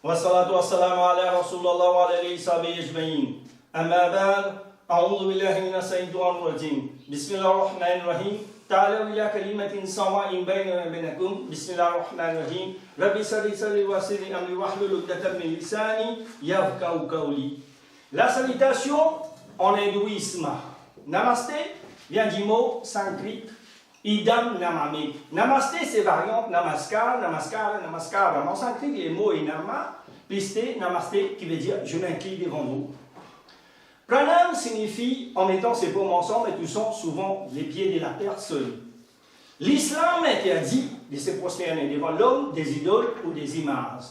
والصلاة والسلام على رسول الله وعلى آله وصحبه أجمعين. أما بعد أعوذ بالله من الشيطان الرجيم. بسم الله الرحمن الرحيم. تعالوا إلى كلمة سواء بيننا وبينكم. بسم الله الرحمن الرحيم. رب اشرح لي صدري ويسر لي أمري واحلل عقدة من لساني يفقهوا قولي. La salutation en hindouisme, Namasté, vient du mot sanskrit Idam Namame. Namasté, c'est variante Namaskar, Namaskar, Namaskar. En sanskrit, les mots est Nama, Pisté, Namasté, qui veut dire je m'incline devant vous. Pranam signifie, en mettant ses paumes ensemble et touchant souvent les pieds de la personne. L'islam interdit de se prosterner devant l'homme, des idoles ou des images.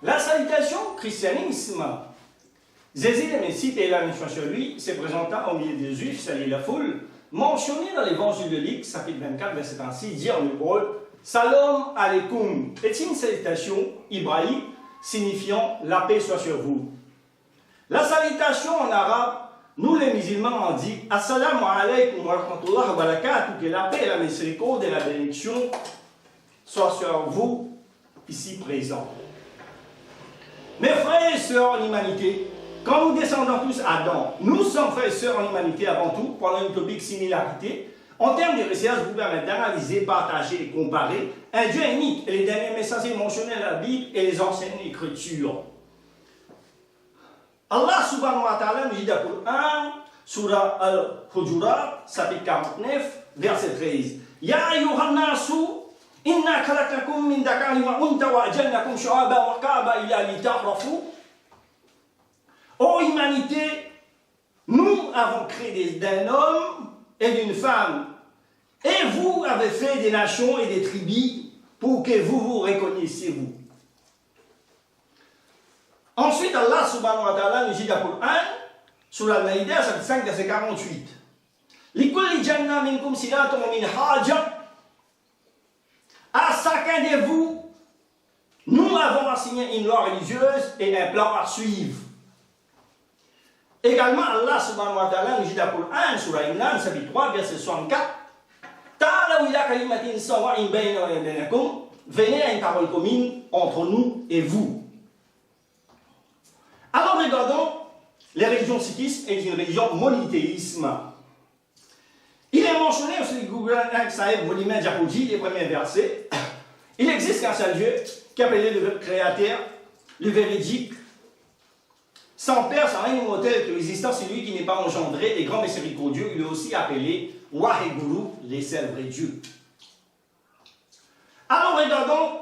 La salutation christianisme. Jésus le Messie, paix et la mission sur lui, se présentant au milieu des Juifs, salut la foule, mentionné dans l'évangile de Luc, chapitre 24, verset 6, dire en hébreu, Salam alaikum, est une salutation hébraïque signifiant la paix soit sur vous. La salutation en arabe, nous les musulmans on dit Assalamu alaikum wa rahmatullahi wa barakatuh, que la paix, la miséricorde et la bénédiction soient sur vous ici présents. Mes frères et sœurs en humanité, quand nous descendons tous Adam, nous sommes frères et sœurs en humanité avant tout, pendant une topique similarité. En termes de recherche, vous permettent d'analyser, partager et comparer un Dieu unique et les derniers messagers mentionnés dans la Bible et les anciennes Écritures. Allah subhanahu wa ta'ala nous dit dans le Coran, Surah Al-Hujurat, chapitre 49, verset 13. Ya ayyuhan nasu, inna khalaqnakum min dhakarin wa untha wa ja'alnakum shu'aban wa qaba'ila lita'arafu. Ô humanité, nous avons créé d'un homme et d'une femme, et vous avez fait des nations et des tribus pour que vous vous reconnaissiez vous. Ensuite, Allah subhanahu wa ta'ala nous dit dans le Coran, sur Al-Maïda, chapitre 5, verset 48. Likulli janna minkum siratun min haja. À chacun de vous, nous avons assigné une loi religieuse et un plan à suivre. Également, Allah subhanahu wa ta'ala nous dit dans le Coran, sur Al-Imran, chapitre 3, verset 64. Ta'alaw ila kalimatin sawa'in baynana wa baynakum. Venez à une parole commune entre nous et vous. Alors regardons, les religions sikhistes est une religion monothéisme. Il est mentionné sur le Google Sahib Volume Japoji, les premiers versets. Il existe qu'un seul Dieu, qui est appelé le Créateur, le véridique, sans père, sans rien immortel, que l'existant, c'est lui qui n'est pas engendré, des grands miséricordieux, il est aussi appelé Waheguru, les seuls vrais dieux. Alors regardons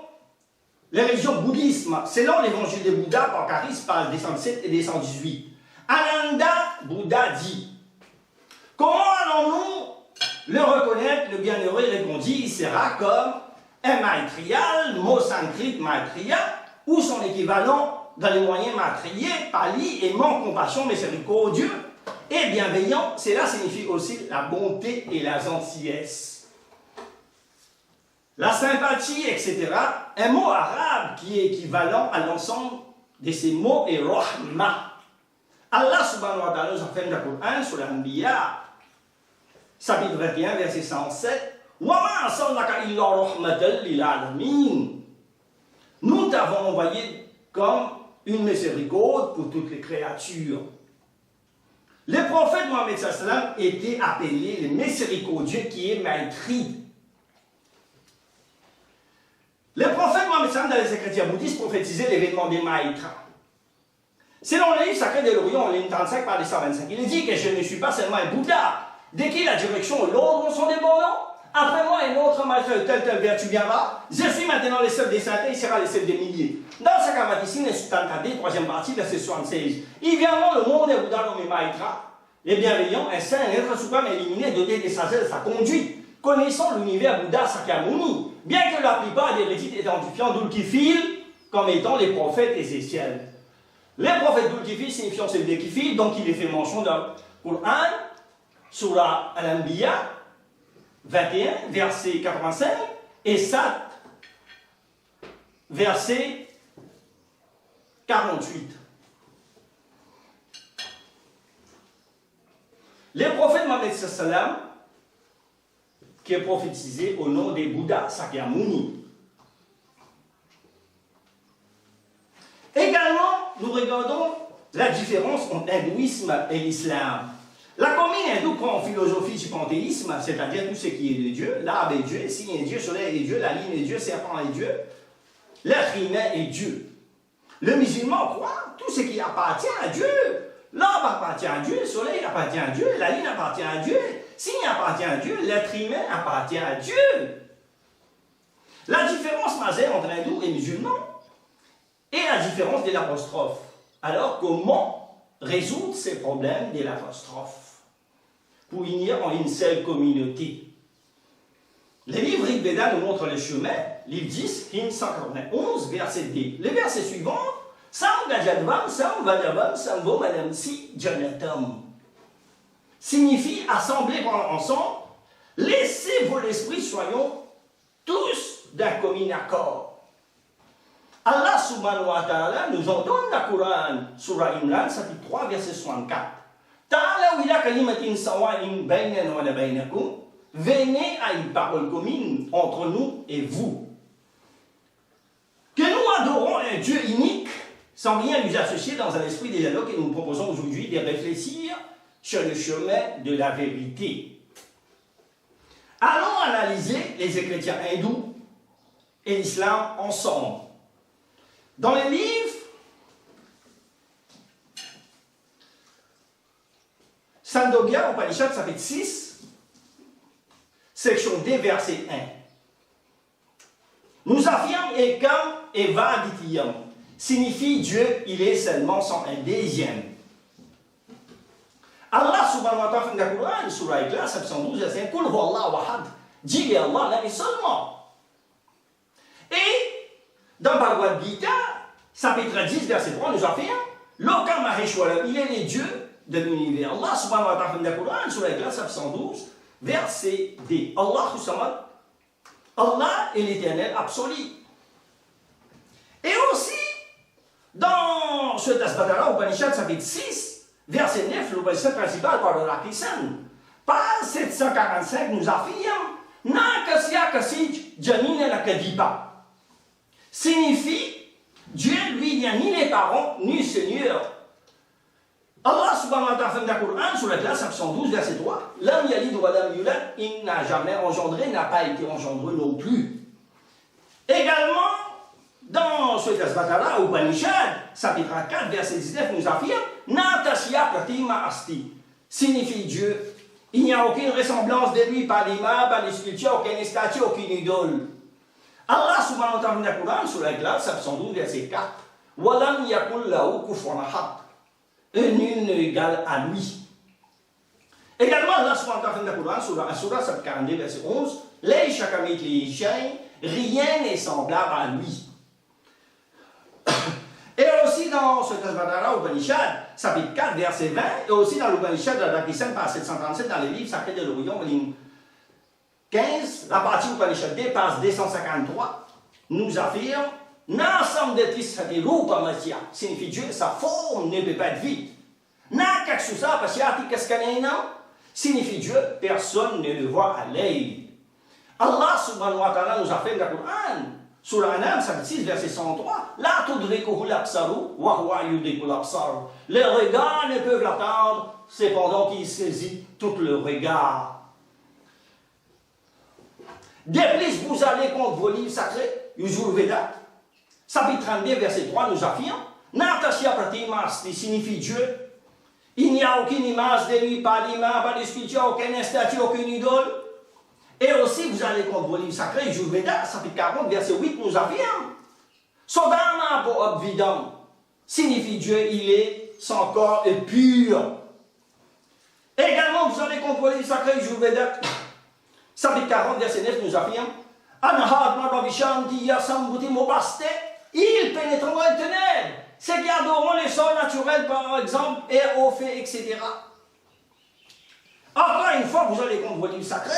les religions bouddhisme. Selon l'évangile de Bouddha, par Charisme, page 207 et 218. Ananda Bouddha dit, comment allons-nous le reconnaître? Le bienheureux répondit, il sera comme un Maitreya, le mot sanskrit Maitreya, ou son équivalent dans les moyens matriers, pali, aimant, compassion, miséricordieux et bienveillant. Cela signifie aussi la bonté et la gentillesse, la sympathie, etc. Un mot arabe qui est équivalent à l'ensemble de ces mots est rahma. Allah subhanahu wa ta'ala nous affirme dans le Coran sur l'Anbiya, chapitre 21, verset 107. Wa ma arsalnaka illa rahmatan lil alamin. Nous t'avons envoyé comme une miséricorde pour toutes les créatures. Le prophète Mohammed sallam était appelé le miséricordieux qui est maîtri. Le prophète Mohammed sallam dans les Écritures bouddhistes prophétisait l'événement des Maîtres. Selon le livre sacré de l'Orient, en ligne 35 par les 125, il dit que je ne suis pas seulement un Bouddha, dès que la direction et l'ordre sont débordants. Après moi, un autre maître, tel vertu viendra. Je suis maintenant le seul des saints, il sera le seul des milliers. Dans sa Kamatisine, le Sultan Kadé, troisième partie, verset 76. Il viendra le monde et Bouddha nommé Maîtra, les bienveillants, un saint, un être suprême éliminé, doté de sagesse, sa conduite, connaissant l'univers Bouddha Sakyamuni, bien que la plupart des récits identifiant Dulkifil comme étant les prophètes essentiels. Les prophètes Dulkifil signifiant celui qui file, donc il est fait mention dans le Coran, Surah Al-Anbiya, 21, verset 85, et Sat, verset 48. Le prophète Mohammed sallam, qui est prophétisé au nom des Bouddha Sakyamuni. la différence entre l'hindouisme et l'islam. La commune hindoue prend en philosophie du panthéisme, c'est-à-dire tout ce qui est de Dieu. L'arbre est Dieu, le signe est Dieu, le soleil est Dieu, la lune est Dieu, le serpent est Dieu, l'être humain est Dieu. Le musulman croit tout ce qui appartient à Dieu. L'arbre appartient à Dieu, le soleil appartient à Dieu, la lune appartient à Dieu, le signe appartient à Dieu, l'être humain appartient à Dieu. La différence majeure entre hindou et musulman est la différence de l'apostrophe. Alors, comment résoudre ces problèmes de l'apostrophe pour unir en une seule communauté? Le livre Rig Veda nous montre le chemin, livre 10, hymne 191, verset D. Le verset suivant, Samgajadvam, Samvadavam, Samvomadamsi, Janatam, signifie assembler ensemble, laissez vos esprits, soyons tous d'un commun accord. Allah subhanahu wa ta'ala nous en donne la Coran, Surah Imran, chapitre 3, verset 64. Ta'ala ila kalimatin sawa'in baynana wa baynakum. Venez à une parole commune entre nous et vous. Que nous adorons un Dieu unique, sans rien lui associer dans un esprit de dialogue que nous proposons aujourd'hui de réfléchir sur le chemin de la vérité. Allons analyser les chrétiens hindous et l'islam ensemble. Dans les livres Sandogya Upanishad, chapitre 6, section D, verset 1. Nous affirmons Ekam et Vaditiyam, signifie Dieu, il est seulement sans un deuxième. Allah subhanahu wa ta'ala dans le Coran, Surah Ikhlas, 712, verset 1, Kul huwallahu ahad, dit Allah, là, et seulement. Et dans Bhagavad Gita, chapitre 10, verset 3, nous affirme Loka Maheshwaram, il est le Dieu de l'univers. Allah subhanahu wa ta'ala dans le Coran, Surah Ikhlas, 712, verset D. Allah Samad, Allah est l'éternel absolu. Et aussi, dans ce Tasbatara, Upanishad, chapitre 6, verset 9, l'Upanishad principal par le Rakisan, page 745, nous affirme Nakasya Kasij Janina Nakadipa. Signifie Dieu, lui, il n'y a ni les parents, ni Seigneur. Allah subhanahu wa ta'ala dans le Coran, sur la classe 512, verset 3, Lam yalid wa lam yulad, il n'a jamais engendré, n'a pas été engendré non plus. Également, dans ce Tasbatara, Upanishad, chapitre 4, verset 19, nous affirme Natasya Pratima Asti, signifie Dieu. Il n'y a aucune ressemblance de lui, pas d'image, pas de sculpture, aucune statue, aucune idole. Allah subhanahu wa ta'ala dans le Coran, sur la classe 712, verset 4, Walam yakul lahu kufuwan ahad. Et nul n'est égal à lui. Également, Allah subhanahu wa ta'ala dans le Coran, Surah 742, verset 11, Leïcha kamithlihi shay'un, rien n'est semblable à lui. Et aussi dans ce Tasbatara Upanishad, chapitre 4, verset 20, et aussi dans l'Upanishad de la Rakisan, page 737, dans les livres sacrés de l'Orient, ligne 15, la partie Upanishad D, page 253, nous affirme N'ensemble de Tisati Rupa Masya, signifie Dieu, sa forme ne peut pas être vide. Nakaksusa Pasyati Kaskanena, signifie Dieu, personne ne le voit à l'œil. Allah subhanahu wa ta'ala nous affirme dans le Coran, Surah Anam, chapitre 6, verset 103, La tudrikuhu l'absaru, wa huwa yudriku l'absar. Les regards ne peuvent l'atteindre, cependant qu'il saisit tout le regard. De plus, vous allez contre vos livres sacrés, Yajurveda, chapitre 32, verset 3, nous affirme Natasya Pratima Asti, signifie Dieu. Il n'y a aucune image de lui, pas d'image, pas de sculpture, aucune statue, aucune idole. Et aussi, vous allez contre vos livres sacrés, Yajurveda, chapitre 40, verset 8, nous affirme Sodama po abvidam, signifie Dieu, il est sans corps et pur. Également, vous allez contre vos livres sacrés, Yajurveda, chapitre 40, verset 9, nous affirme Anahad Mabavishanti Yasambuti Mobaste. Ils pénétreront les ténèbres, ceux qui adoreront les sols naturels, par exemple, air, eau, feu, etc. Encore une fois, vous allez contre vos livres sacrés.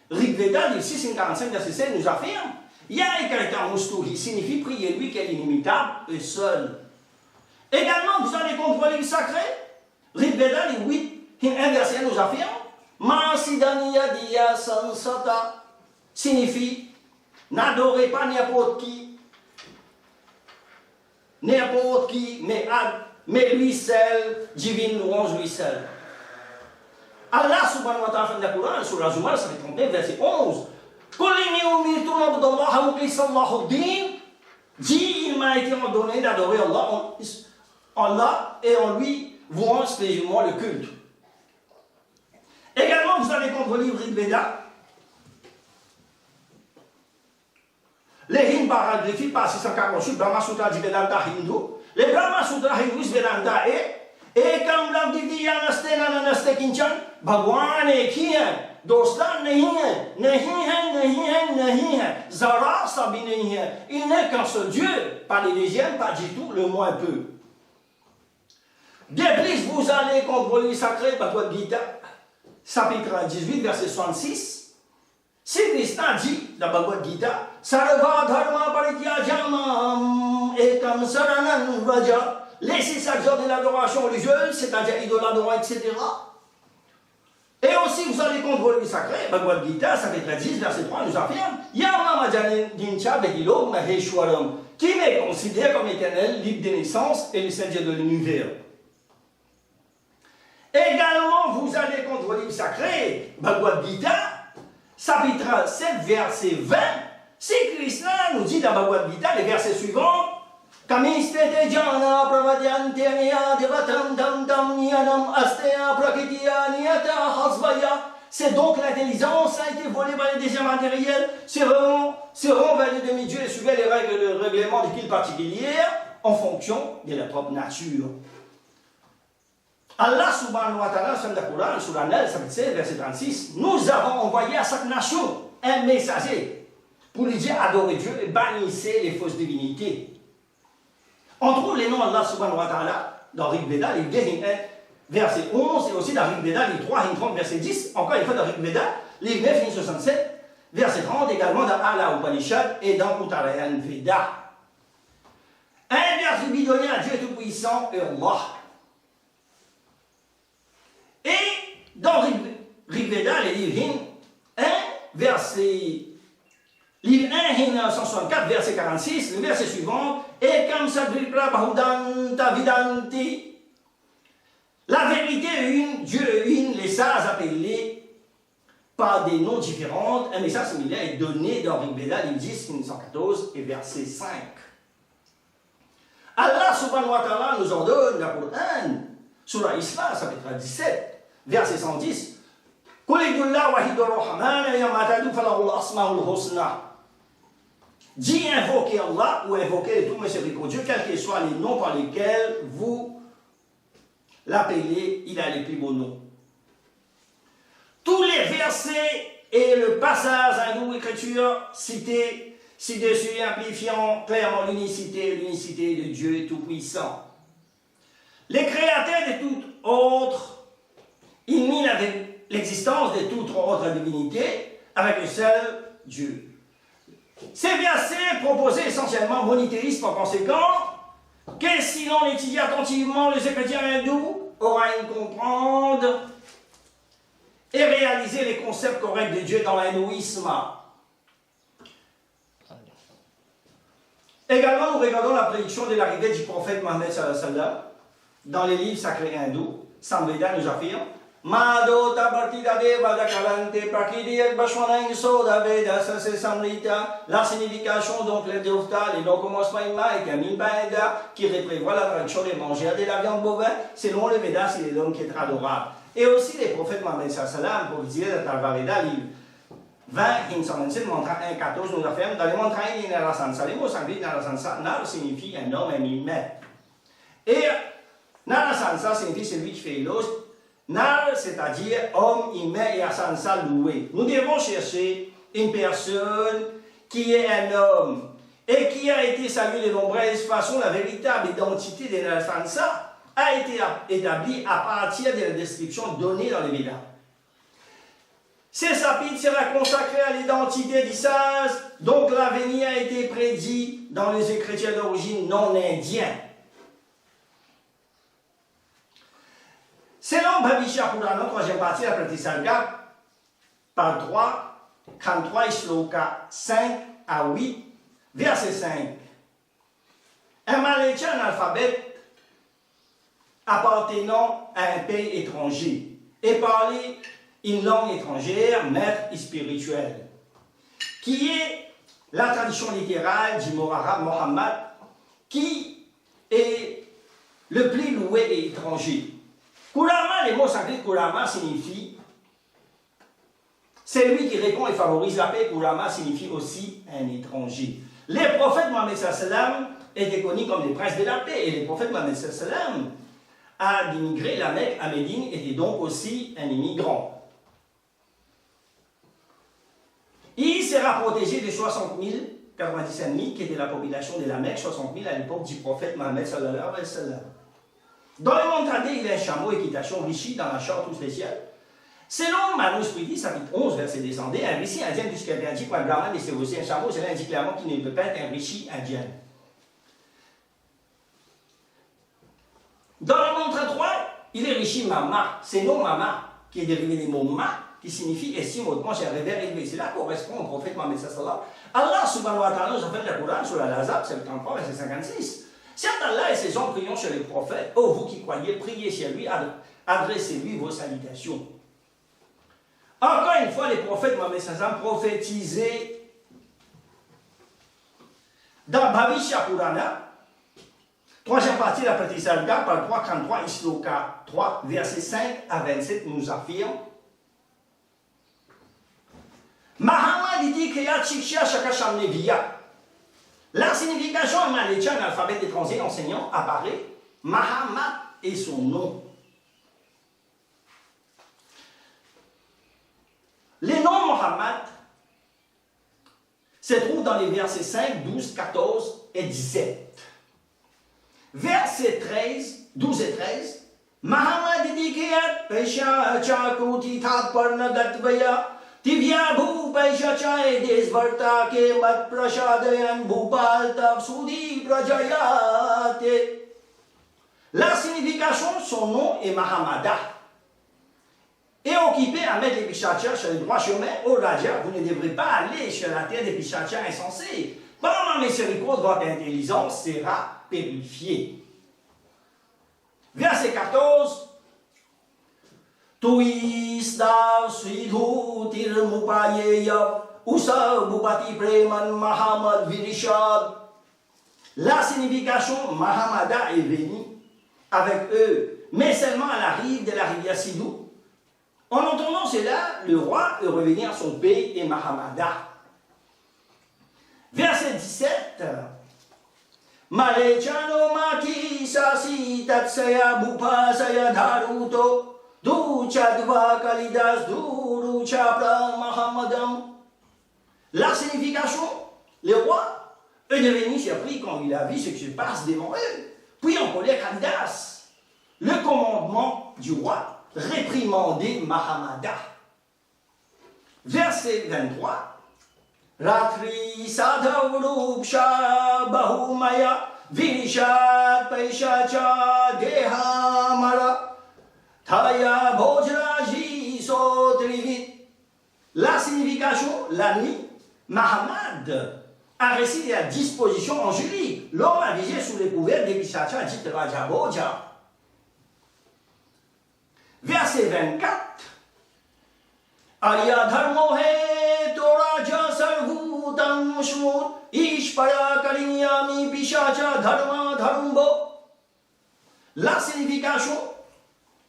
Rig Veda, livre 645, verset 16, nous affirme Yaïkarita Musturi, signifie prier lui qui est inimitable et seul. Également, vous allez contre vos livres sacrés. Rig Veda, livre 8, 1, verset 1, nous affirme Masidaniya Diya Sansata, signifie n'adorez pas n'importe qui, mais mais lui seul, divine louange lui seul. Allah subhanahu wa ta'ala, dans le Coran, sur la Zumar, ça fait 39, verset 11. Dit, il m'a été ordonné d'adorer Allah et en lui vouant exclusivement le culte. Également, vous allez contre le livre Rig Veda. Les hymnes paragraphiques par 648, Brahma Sutra di Vedanta Hindu. Les Brahma Sutra Hindus Vedanta et comme l'a dit Yanaste Kinchan, Bhagwan est qui est? Dostan नहीं है, Zara Sabi नहीं है. Il n'est qu'un seul Dieu, pas les légions, pas du tout, le moins peu. Bien plus, vous allez contre le livre sacré, Bhagavad Gita, chapitre 18, verset 66. Si Krishna dit dans Bhagavad Gita, Sarva Dharma Parityajam Ekam Saranam Vraja, laissez chaque genre de l'adoration religieuse, c'est-à-dire idolâtre, etc. Et aussi, vous allez contre le livre sacré, Bhagavad Gita, chapitre 10, verset 3, nous affirme Yama Majanindincha Vedilo Maheshwaram, qui m'est considéré comme éternel, libre de naissance et le Seigneur de l'univers. Également, vous allez contre le livre sacré, Bhagavad Gita, chapitre 7, verset 20. Si Krishna nous dit dans Bhagavad Gita, les versets suivants, Kamistete jana pravadyanteya devatam tam tam niyanam astea prakritya niyata hasvaya. C'est donc l'intelligence a été volée par les désirs matériels, seront vers les demi-dieux et suivant les règles de règlement de qu'il particulières en fonction de leur propre nature. Allah subhanahu wa ta'ala, dans le Coran, sur la Nel, verset 36, nous avons envoyé à chaque nation un messager pour lui dire adorez Dieu et bannissez les fausses divinités. On trouve les noms d'Allah subhanahu wa ta'ala dans Rig Veda, les 2, 1, verset 11, et aussi dans Rig Veda, les 3, 30, verset 10, encore une fois dans Rig Veda, les 9, 67, verset 30, également dans Allah Upanishad et dans Uttarayan Veda. Un verset bidonné à Dieu Tout-Puissant et Allah. Et dans Rig Veda, les livres 1, verset livre 1, hymne 164, verset 46, le verset suivant, et comme ça, la vérité est une, Dieu est une, les sages appelés par des noms différents. Un message similaire est donné dans Rig Veda, livre 10, hymne 114 et verset 5. Allah subhanahu wa ta'ala nous ordonne dans le Coran, sur l'Islam, chapitre 17, verset 110, dit invoquer Allah ou invoquer le tout miséricordieux, quels que soient les noms par lesquels vous l'appelez, il a les plus beaux noms. Tous les versets et le passage hindou écriture cités ci-dessus amplifiant clairement l'unicité de Dieu Tout-Puissant. Les créateurs de toute autre, il nie l'existence de toute autre divinité avec le seul Dieu. Ces versets proposaient essentiellement monothéisme par conséquent, que si l'on étudie attentivement les chrétiens hindous, aura à comprendre et réaliser les concepts corrects de Dieu dans l'hindouisme. Également, nous regardons la prédiction de l'arrivée du prophète Mohammed dans les livres sacrés hindous. Samveda nous affirme Madota partida deva da kalante prakidiet bashwana soda veda sase samrita. La signification donc les déofta, les noms commencement ima et kamin baeda qui reprévoit la tradition de manger de la viande bovine selon le Veda, c'est l'homme qui est adorable. Et aussi les prophètes Mohammed sallam pour dire dans le Veda livre 20, hymne 127, mantra 1, 14 nous affirme dans les mantras il Nara Sansa, les mots sanskrit Nara Sansa, Nara signifie un homme, un humain. Et Nara Sansa signifie celui qui fait l'éloge. Nar, c'est-à-dire homme, humain et Asansa loué. Nous devons chercher une personne qui est un homme et qui a été salué de nombreuses façons. La véritable identité de Asansa a été établie à partir de la description donnée dans les Védas. Ce chapitre sera consacré à l'identité du sage, donc l'avenir a été prédit dans les chrétiens d'origine non indienne. Selon Bhavishya Purana, troisième partie, la Pratisarga, par 3, 43 Shloka 5 à 8, verset 5. Un Malétien analphabète appartenant à un pays étranger et parler une langue étrangère, maître et spirituelle, qui est la tradition littérale du mot arabe Mohammed, qui est le plus loué et étranger. Kurama, les mots sanskrit Kurama signifie c'est lui qui répond et favorise la paix. Kurama signifie aussi un étranger. Les prophètes Mohammed sallam étaient connus comme les princes de la paix et les prophètes Mohammed sallam a immigré la Mecque à Médine était donc aussi un immigrant. Il sera protégé de 60 000, 97 000 qui était la population de la Mecque, 60 000 à l'époque du prophète Mohammed sallallahu alayhi wa sallam. Dans le monde tradé, il y a un chameau équitation richi dans la charte tout spéciale. Selon Manusmriti, chapitre 11, verset descendé, un richi indien, puisqu'il avait dit par le Brahman, c'est aussi un chameau, cela indique clairement qu'il ne peut pas être un richi indien. Dans le monde 33, il est richi Mama, c'est non Mama, qui est dérivé des mots Ma, qui signifie estime hautement chez un révers élevé. Cela correspond au prophète Mohammed sallallahu. Allah subhanahu wa ta'ala nous a fait le Coran sur la Lazab, c'est le 33, verset 56. Certes, Allah et ses hommes prions sur les prophètes. Oh, vous qui croyez, priez chez lui, adressez-lui vos salutations. Encore une fois, les prophètes Mohammed sallallahu prophétisaient dans Bhavishya Purana, troisième partie de la Pratiti Sarga, par 333, Isloka 3, versets 5 à 27, nous affirme Mahamad dit qu'il y a Chiksha Shaka Shamneviya. La signification en malécha, un alphabet étranger enseignant, apparaît. Mahamad est son nom. Les noms Mohammed se trouvent dans les versets 5, 12, 14 et 17. Versets 13, 12 et 13. Mahamad dit qu'il y a Pesha Chakuti Tatparna Gatvaya. Tivya Bhupaisha Chai Desvarta Ke Mat Prashadayan Bhupal Tav Sudi Prajayate. La signification de son nom est Mahamada. Et occupé à mettre les Pichachas sur le droit chemin, au Raja, vous ne devrez pas aller sur la terre des Pichachas insensés. Par ma miséricorde, votre intelligence sera purifiée. Verset 14. Tuisdav Svidhutir Mupayeya Usa Bhupati Preman Mahamad Virishad. La signification Mahamada est venue avec eux, mais seulement à la rive de la rivière Sidhu. En entendant cela, le roi est revenu à son pays et Mahamada. Verset 17. Malechano Maki Sasi Tatsaya Bhupasaya Dharuto. La signification, le roi est devenu surpris quand il a vu ce qui se passe devant eux. Puis en colère Kalidas, le commandement du roi réprimandait Mahamada. Verset 23. Ratri sadhavrupsha bahumaya vinishat paishacha dehamara. La signification, la nuit, Mahamad a récité à disposition angélique. L'homme avisé sous les couverts des Pichacha dit Raja Boja. Verset 24. Ayadharmo he toraja sarvutam shmut ishpara kalinyami Pichacha dharma dharmbo. La signification,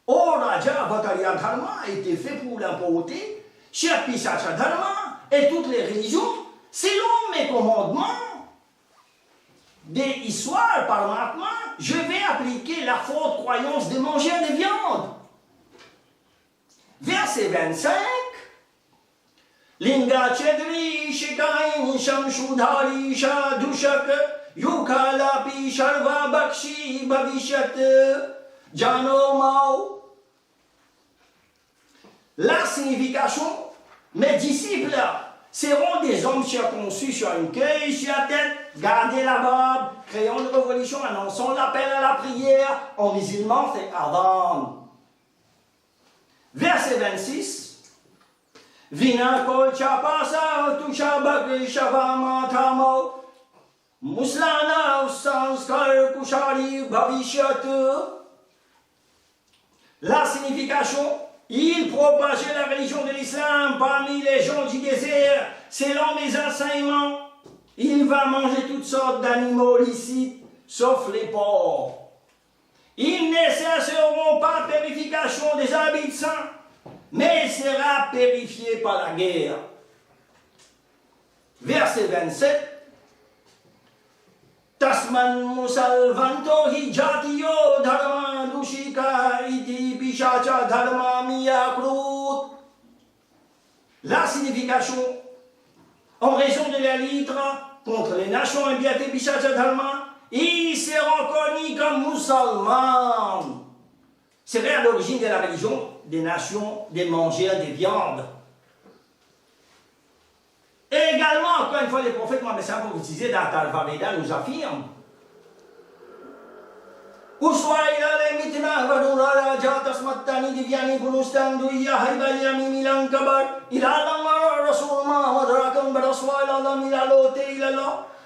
oh Raja, votre Dharma a été fait pour l'importer chez Pichacha Dharma et toutes les religions, selon mes commandements des histoires par Mahatma, je vais appliquer la forte croyance de manger des viandes. Verset 25. Linga Chedri Shikain Shamshudhari Shadushak Yukalapi Sharva Bakshi Bhavishyat Jano Mao. La signification, mes disciples seront des hommes circoncis sur une queue, sur la tête, gardez la barbe, créant une révolution, annonçant l'appel à la prière, en musulman fait Adhan. Verset 26. Vina kol chapasa tusha bagri shavama thamo muslana sanskar kushari bhavishyat. La signification, il propageait la religion de l'islam parmi les gens du désert, selon mes enseignements. Il va manger toutes sortes d'animaux licites, sauf les porcs. Ils ne cesseront pas de purification des habits saints, mais il sera purifié par la guerre. Verset 27. Tasman musalvanto hijatiyo dharma dushika iti pishacha dharma miyakrut. La signification, en raison de la litre contre les nations impiété pishacha dharma, ils seront connus comme musulmans. C'est à l'origine de la religion des nations des mangeurs de viande. Et également, encore une fois, les prophètes Mohammed pour utiliser dans Talva Veda nous affirment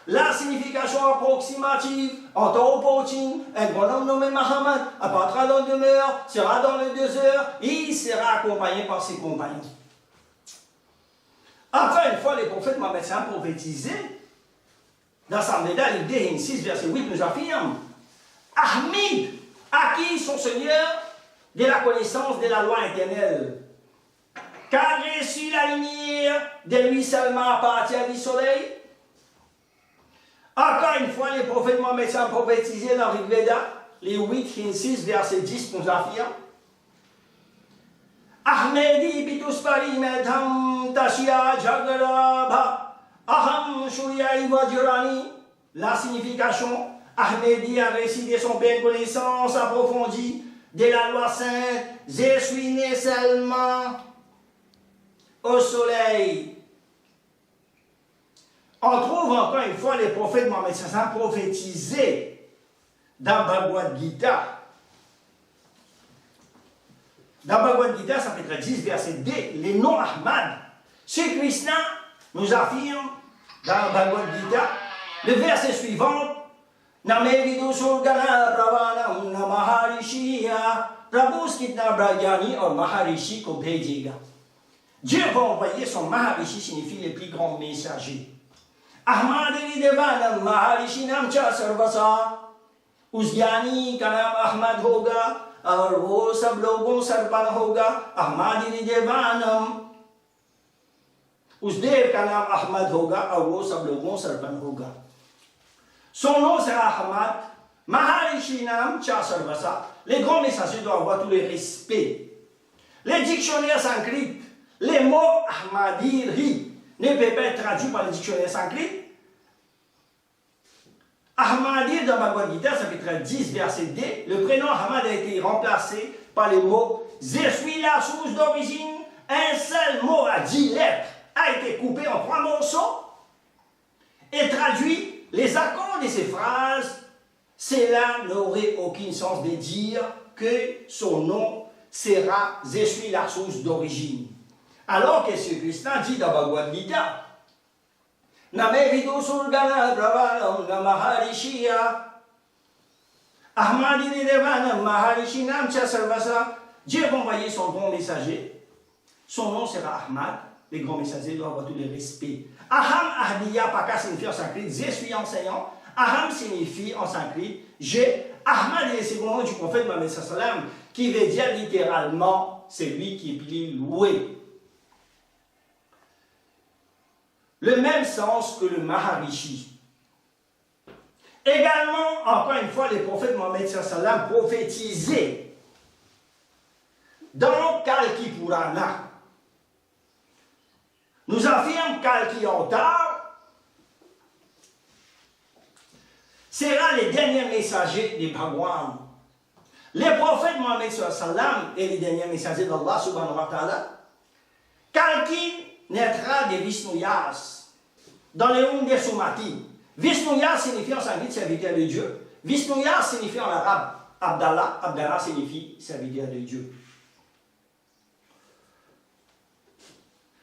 la signification approximative en Taupotin, un bonhomme nommé Mahomet apparaîtra dans le demeure, sera dans le désert, et il sera accompagné par ses compagnons. Enfin, une fois les prophètes Mohammed prophétisé, dans sa médaille, livre 6, verset 8, nous affirme Ahmed acquit son Seigneur de la connaissance de la loi éternelle, car reçut la lumière de lui seulement à partir du soleil. Encore une fois, les prophètes Mohammed prophétisé dans Rig Veda, les 8, 6, verset 10, nous affirme Ahmedi bituspari medham tashia jagrabha aham shuyai vajrani. La signification, Ahmedi a récité son bien connaissance approfondie de la loi sainte. Je suis né seulement au soleil. On trouve encore une fois les prophètes Mohammed prophétisés dans Bhagavad Gita. Dans Bhagavad Gita, chapitre 10, verset 2, les noms Ahmad. Sri Krishna nous affirme dans Bhagavad Gita, le verset suivant, Name vidu surgana pravanam namaharishiya prabhuskitna brajani or maharishi ko bhejega. Dieu va envoyer son maharishi, signifie les plus grands messagers. Ahmadiri devanam maharishinam cha sarvasa. Usgyani ka naam Ahmad hoga. और वो सब लोगों सरपन होगा अहमदी देवानम उस देव का नाम अहमद होगा और वो सब लोगों सरपन होगा son nom sera Ahmad Maharishi Nam Cha Sarvasa. Les grands messagers doivent avoir tous les respects. Les dictionnaires sanskrites, les mots Ahmadiri ne peuvent pas être traduits par les dictionnaires sanskrites. Ahmadi dans Bhagavad Gita, chapitre 10, verset 2, le prénom Ahmad a été remplacé par les mots Je suis la source d'origine. Un seul mot à 10 lettres a été coupé en 3 morceaux et traduit les accords de ces phrases. Cela n'aurait aucun sens de dire que son nom sera Je suis la source d'origine. Alors que ce Krishna dit dans Bhagavad Gita, Name vidu surgana pravanam namaharishiya Ahmadi devanam maharishinam cha sarvasa. Dieu va envoyer son grand messager. Son nom sera Ahmad. Les grands messagers doivent avoir tous les respects. Aham ahdiya paka signifie en sanskrit je suis enseignant. Aham signifie en sanskrit je. Ahmad est le second nom du prophète Mohammed sallam qui veut dire littéralement celui qui est plus loué. Le même sens que le Maharishi. Également, encore une fois, les prophètes Mohammed sallam prophétisaient dans Kalki Purana. Nous affirme Kalki Avatar sera les derniers messagers des Bhagwan. Les prophètes Mohammed sallam et les derniers messagers d'Allah subhanahu wa ta'ala. Kalki naîtra de Vishnuyas dans les Unde Sumati. Vishnuyas signifie en sanskrit serviteur de Dieu. Vishnuyas signifie en arabe Abdallah. Abdallah signifie serviteur de Dieu.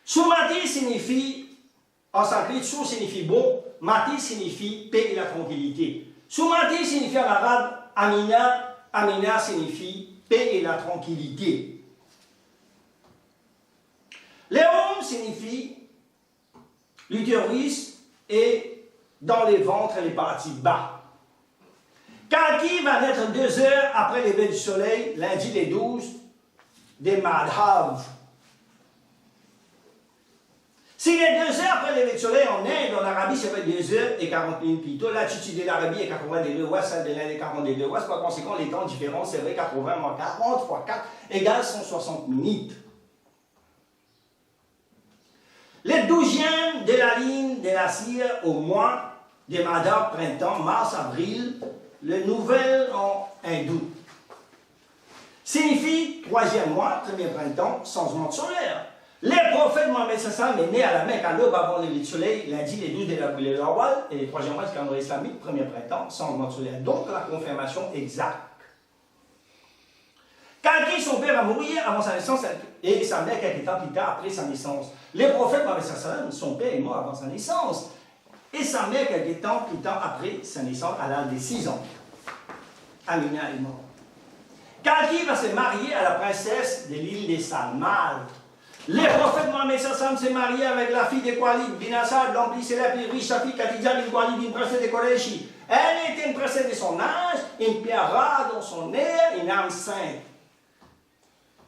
Sumati signifie en sanskrit, Su signifie bon, Mati signifie paix et la tranquillité. Sumati signifie en arabe Amina. Amina signifie paix et la tranquillité. Léom signifie l'utérus et dans les ventres et les parties bas. Kalki va naître 2 heures après l'éveil du soleil, lundi les 12 des Madhav. S'il est 2 heures après l'éveil du soleil en Inde, en Arabie, ça fait 2 heures et 40 minutes plus tôt. L'attitude de l'Arabie est 80 degrés ouest, celle de l'Inde est 40 degrés ouest. Par conséquent, les temps différents, c'est vrai, 80 moins 40 fois 4 égale 160 minutes. Les 12e de la ligne de la cire au mois des Madhav, printemps, mars, avril, le nouvel en hindou. Signifie 3e mois, 1er printemps, changement solaire. Les prophètes Mohammed Sassam est né à la Mecque à l'aube avant le lever du soleil, lundi les 12 de l'avril et l'Awal, et les 3e mois du calendrier islamique, 1er printemps, changement solaire. Donc la confirmation exacte. Kalki, son père a mouru avant sa naissance et sa mère quelques temps plus tard après sa naissance. Les prophètes Mohammed Sassam, son père est mort avant sa naissance et sa mère quelques temps plus tard après sa naissance à l'âge de 6 ans. Amina est mort. Kalki va se marier à la princesse de l'île des Salmal. Les prophètes Mohammed Sassam s'est marié avec la fille de Khalid bin Asad, l'homme plus célèbre et riche, sa fille Khadija bin Khalid, une princesse de Koreshi. Elle était une princesse de son âge, une pierre rare dans son air, une âme sainte.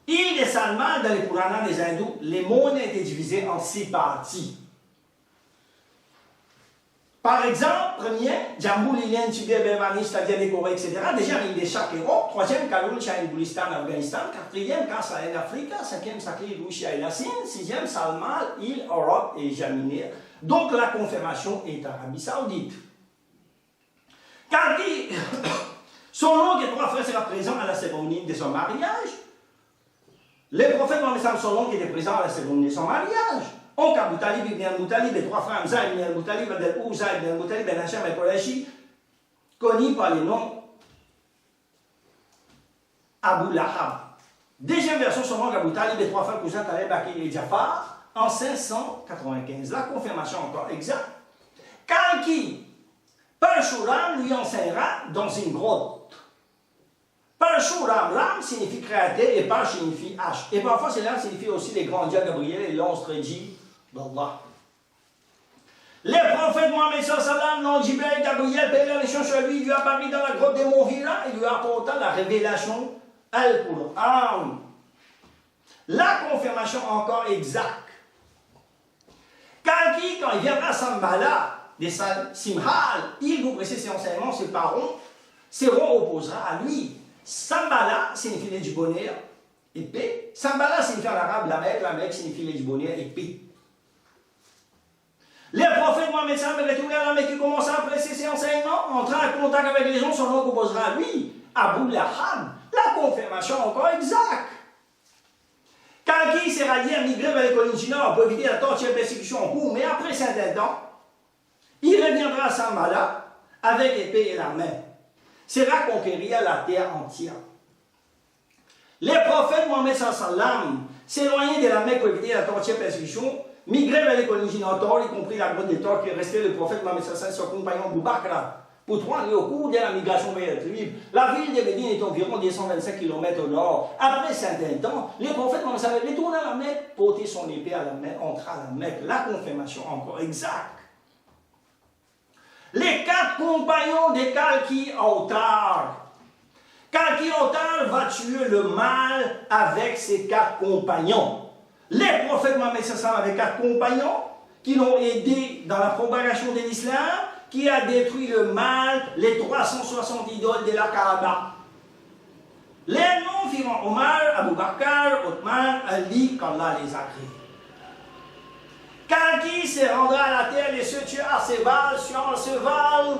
Île des Salman, dans les Puranas des hindous, les mondes étaient divisés en 6 parties. Par exemple, premier, Jambu, Lilian, Tibet, Birmanie, c'est-à-dire les Corées, etc. Déjà, l'île des Chak, Europe. 3e, Kaloul, Chine, Boulistan, Afghanistan. 4e, Kassa, en Afrique. 5e, Sakli, Louchia et la Sine. 6e, Salman, île, Europe et Jaminir. Donc, la confirmation est Arabie Saoudite. Kalki, son oncle et 3 frères sera présent à la cérémonie de son mariage. Les prophètes Mohammed son oncle était présent à la cérémonie de son mariage. Oncle Abu Talib ibn al-Muttalib et 3 frères Hamza ibn al-Muttalib, Abdel-Ouza ibn al-Muttalib, Ben Hacham et Qurayshi, connus par les noms Abu Lahab. Deuxième version, son oncle Abu Talib et 3 frères cousins Talib, Akil et Jafar, en 595. La confirmation encore exacte. Kalki, Parshuram lui enseignera dans une grotte. Parshuram, Ram signifie créateur et Par signifie H. Et parfois, cela signifie aussi les grands dieux Gabriel et l'onstre dit d'Allah. Les prophètes Mohammed sallam, l'ange Jibril, Gabriel, révélation sur lui, lui apparut dans la grotte des Monts-Vira et lui apporta la révélation Al-Qur'an. La confirmation encore exacte. Kalki, quand il viendra à Sambala, des Simhal, il vous précise ses enseignements, ses parents, opposera à lui. Sambala signifie les du bonheur et paix. Sambala signifie en arabe la Mecque signifie les du bonheur et paix. Les prophètes Mohammed sallam retournèrent à la Mecque qui commença à presser ses enseignements, entra en contact avec les gens, son nom opposera à lui, Abu Lahab. La confirmation encore exacte. Kalki s'est rallié à migrer vers les collines du Nord pour éviter la torture et persécution en cours, mais après certains temps, il reviendra à Sambala avec l'épée et la main. Sera conquérir la terre entière. Les prophètes Mohammed sallam s'éloignaient de la Mecque pour éviter la torture et persécution, migraient vers les collines du Nord, y compris la grotte des Torts qui restait le prophète Mohammed sallam son compagnon Boubacar. Pour 3 années au cours de la migration vers le tribu, la ville de Médine est environ 225 km au nord. Après un certain temps, les prophètes Mohammed sallam retournent à la Mecque, porter son épée à la main, entrer à la Mecque. La confirmation encore exacte. Les 4 compagnons de Kalki Autar. Kalki Autar va tuer le mal avec ses 4 compagnons. Les prophètes Mohammed sallam avec 4 compagnons qui l'ont aidé dans la propagation de l'islam, qui a détruit le mal, les 360 idoles de la Kaaba. Les noms firent Omar, Abu Bakr, Othman, Ali, qu'Allah les a créés. Kalki se rendra à la terre et se tuera à Séval, sur un cheval.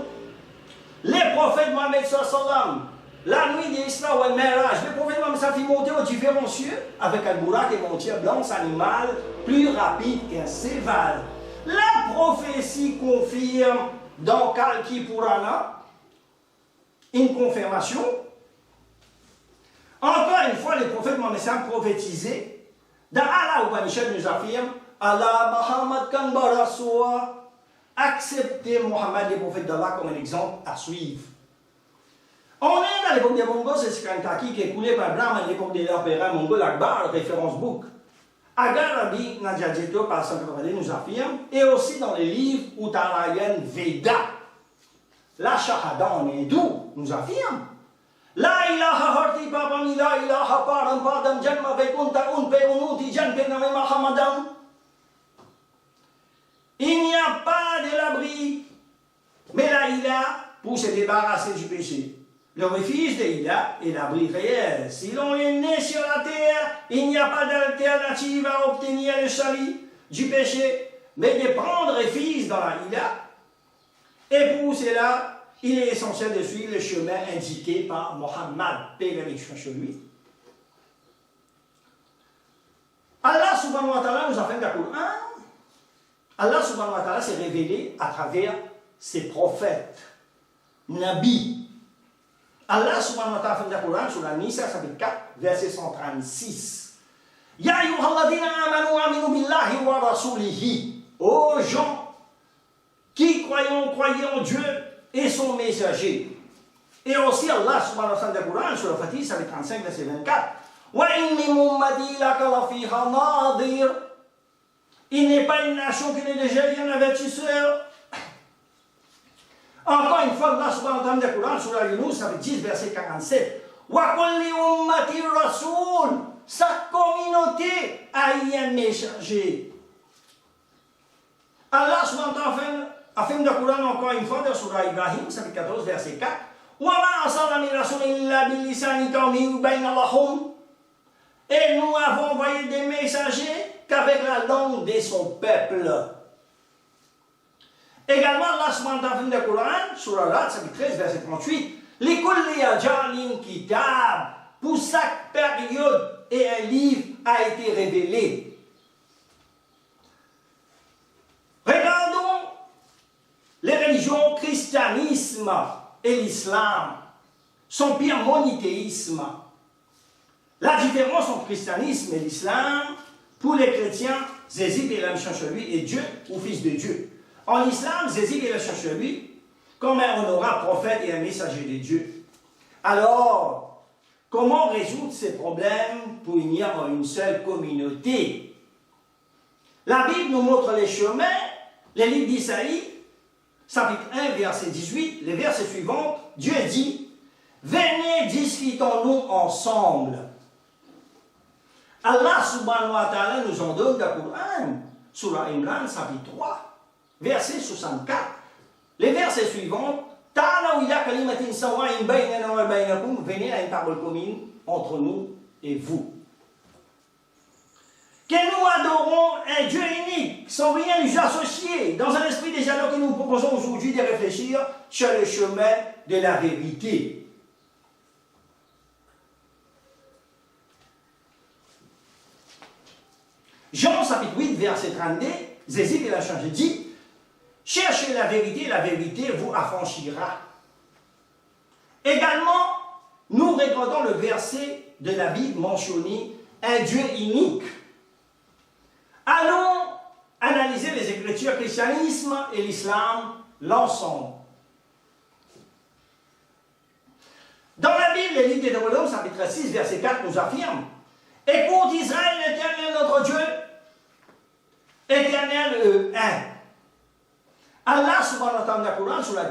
Les prophètes Mohammed sallam, la nuit de l'Isra ou al-Miraj, les prophètes Mohammed sallam fit monter aux différents cieux avec un bourak et montière blanche animal plus rapide qu'un cheval. La prophétie confirme dans Kalki Purana une confirmation. Encore une fois, les prophètes Mohammed sallam prophétisaient. Dans Allah Upanishad nous affirme Allah Muhammad kan baraswa. Acceptez Mohammed, les prophètes d'Allah, comme un exemple à suivre. En Inde, à l'époque des Mongols, c'est Skankaki qui est coulé par Brahma à l'époque de l'empereur mongol Akbar, référence book. Agarabi Nadjajeto par Sankravadi nous affirme, et aussi dans les livres Uttarayan Veda, la Shahada en hindou nous affirme. La ilaha harti papami la ilaha param padam janma vaikunta unpe unuti janpe name mahamadam. Il n'y a pas de l'abri, mais la ila pour se débarrasser du péché. Le refuge de l'ila est l'abri réel. Si l'on est né sur la terre, il n'y a pas d'alternative à obtenir le salut du péché, mais de prendre refuge dans la ila. Et pour cela, il est essentiel de suivre le chemin indiqué par Mohammed, paix et bénédiction sur lui. Allah subhanahu wa ta'ala nous a fait le Coran. Allah subhanahu wa ta'ala s'est révélé à travers ses prophètes, Nabi. Allah subhanahu wa ta'ala a fait le Coran sur la Nisa, chapitre 4, verset 136. Ya ayyuhalladhina amanu aminu billahi wa rasulihi. Ô gens qui croyez en Dieu et son messager. Et aussi Allah subhanahu wa ta'ala dit Coran sur le Fatih, chapitre 35, verset 24. Wa inni mummati laka la fiha nadir. Il n'est pas une nation qui n'est déjà rien avertisseur. Encore une fois, Allah subhanahu wa ta'ala dit Coran sur la Yunus, chapitre 10, verset 47. Wa kulli ummati rasoul. Sa communauté a eu un messager. Allah subhanahu wa ta'ala affirme dans le Coran encore une fois dans Surah Ibrahim, chapitre 14, verset 4. Et nous avons envoyé des messagers qu'avec la langue de son peuple. Également, Allah subhanahu wa ta'ala affirme dans le Coran, Surah Al-Ra'd, chapitre 13, verset 38. Likulli ajalin kitab. Pour chaque période et un livre a été révélé. Regardons les religions christianisme et l'islam, son pire monothéisme. La différence entre le christianisme et l'islam, pour les chrétiens, Jésus est la mission sur lui et Dieu ou fils de Dieu. En islam, Jésus est la mission sur lui comme un honorable prophète et un messager de Dieu. Alors, comment résoudre ces problèmes pour unir en une seule communauté? La Bible nous montre les chemins, les livres d'Isaïe, chapitre 1, verset 18, les versets suivants, Dieu dit, « Venez, discutons-nous ensemble. » Allah subhanahu wa ta'ala nous en donne le Coran, Surah Imran, chapitre 3, verset 64. Les versets suivants, « Ta'alaw ila kalimatin sawa'in baynana wa baynakum » Venez à une parole commune entre nous et vous. Que nous adorons un Dieu unique, sans rien lui associer, dans un esprit des dialogues que nous proposons aujourd'hui de réfléchir sur le chemin de la vérité. Jean chapitre 8, verset 32, Jésus l'a changé, dit, « Cherchez la vérité vous affranchira. » Également, nous regardons le verset de la Bible mentionné, un Dieu unique. Allons analyser les Écritures, christianisme et l'islam, l'ensemble. Dans la Bible, le livre de Deutéronome, chapitre 6, verset 4, nous affirme, « Écoute Israël, l'Éternel notre Dieu, Éternel un. » Allah subhanahu wa ta'ala Coran sur la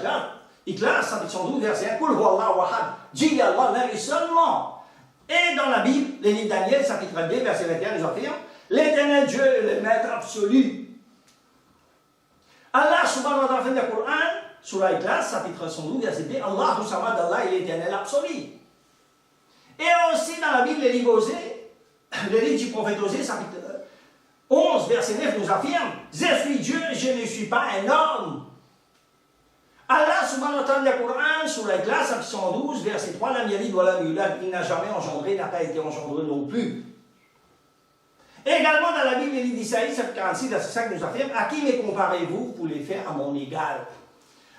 Ikhlas, chapitre 112, verset 1, « Kul huwallahu ahad » dit Allah l'un et seulement. Et dans la Bible, le livre Daniel, chapitre 2, verset 21, nous affirme, l'Éternel Dieu est le maître absolu. Allah subhanahu wa ta'ala fait le Coran, sur la Ikhlas, chapitre 112, verset 2, Allahu samad, Allah est l'Éternel absolu. Et aussi dans la Bible, le livre Osée, le livre du prophète Osée, chapitre 11, verset 9, nous affirme, je suis Dieu, je ne suis pas un homme. Allah subhanahu wa ta'ala le Coran, sur la Ikhlas, chapitre 112, verset 3, l'am yalid wa lam yulad, il n'a jamais engendré, n'a pas été engendré non plus. Également dans la Bible, le livre d'Isaïe, chapitre 46, verset 5, nous affirme, à qui me comparez-vous pour les faire à mon égal?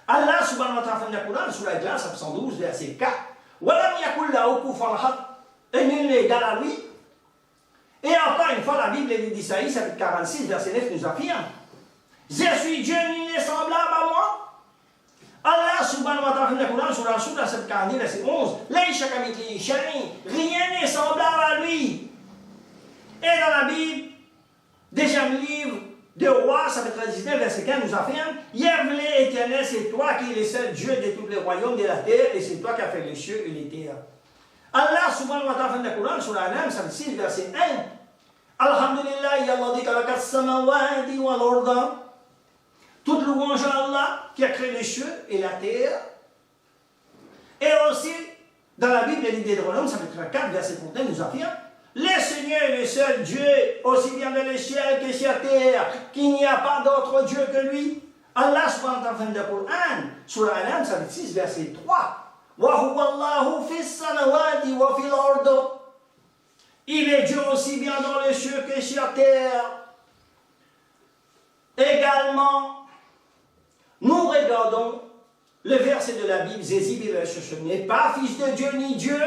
Allah subhanahu wa ta'ala le Coran, sur la Ikhlas, chapitre 112, verset 4, wa lam yakul lahu kufuwan ahad, et nul n'est égal à lui. Et encore une fois, la Bible, le livre d'Isaïe, chapitre 46, verset 9, nous affirme, je suis Dieu, nul n'est semblable à moi. Allah subhanahu subhanahu wa ta'ala dans le Coran, sur la sourate 42, verset 11, rien n'est semblable à lui. Et dans la Bible, deuxième livre de Rois, chapitre 19, verset 15, nous affirme, Yahvé éternel, c'est toi qui es le seul Dieu de tous les royaumes de la terre, et c'est toi qui as fait les cieux et les terres. Allah subhanahu wa ta'ala dans le Coran, sur la Nam, chapitre 6, verset 1, Alhamdulillah, Yallah khalaqa as-samawati wal arda. Toute louange à Allah qui a créé les cieux et la terre. Et aussi, dans la Bible, le livre de Deutéronome, chapitre 4, verset 31, nous affirme, le Seigneur est le seul Dieu, aussi bien dans les cieux que sur la terre, qu'il n'y a pas d'autre Dieu que lui. Allah subhanahu wa ta'ala dans le Coran, sur la Nam, chapitre 6, verset 3, Wa huwa Allahu fis samawati wa fil ardi. Il est Dieu aussi bien dans les cieux que sur la terre. Également, nous regardons le verset de la Bible, Jésus n'est pas fils de Dieu ni Dieu.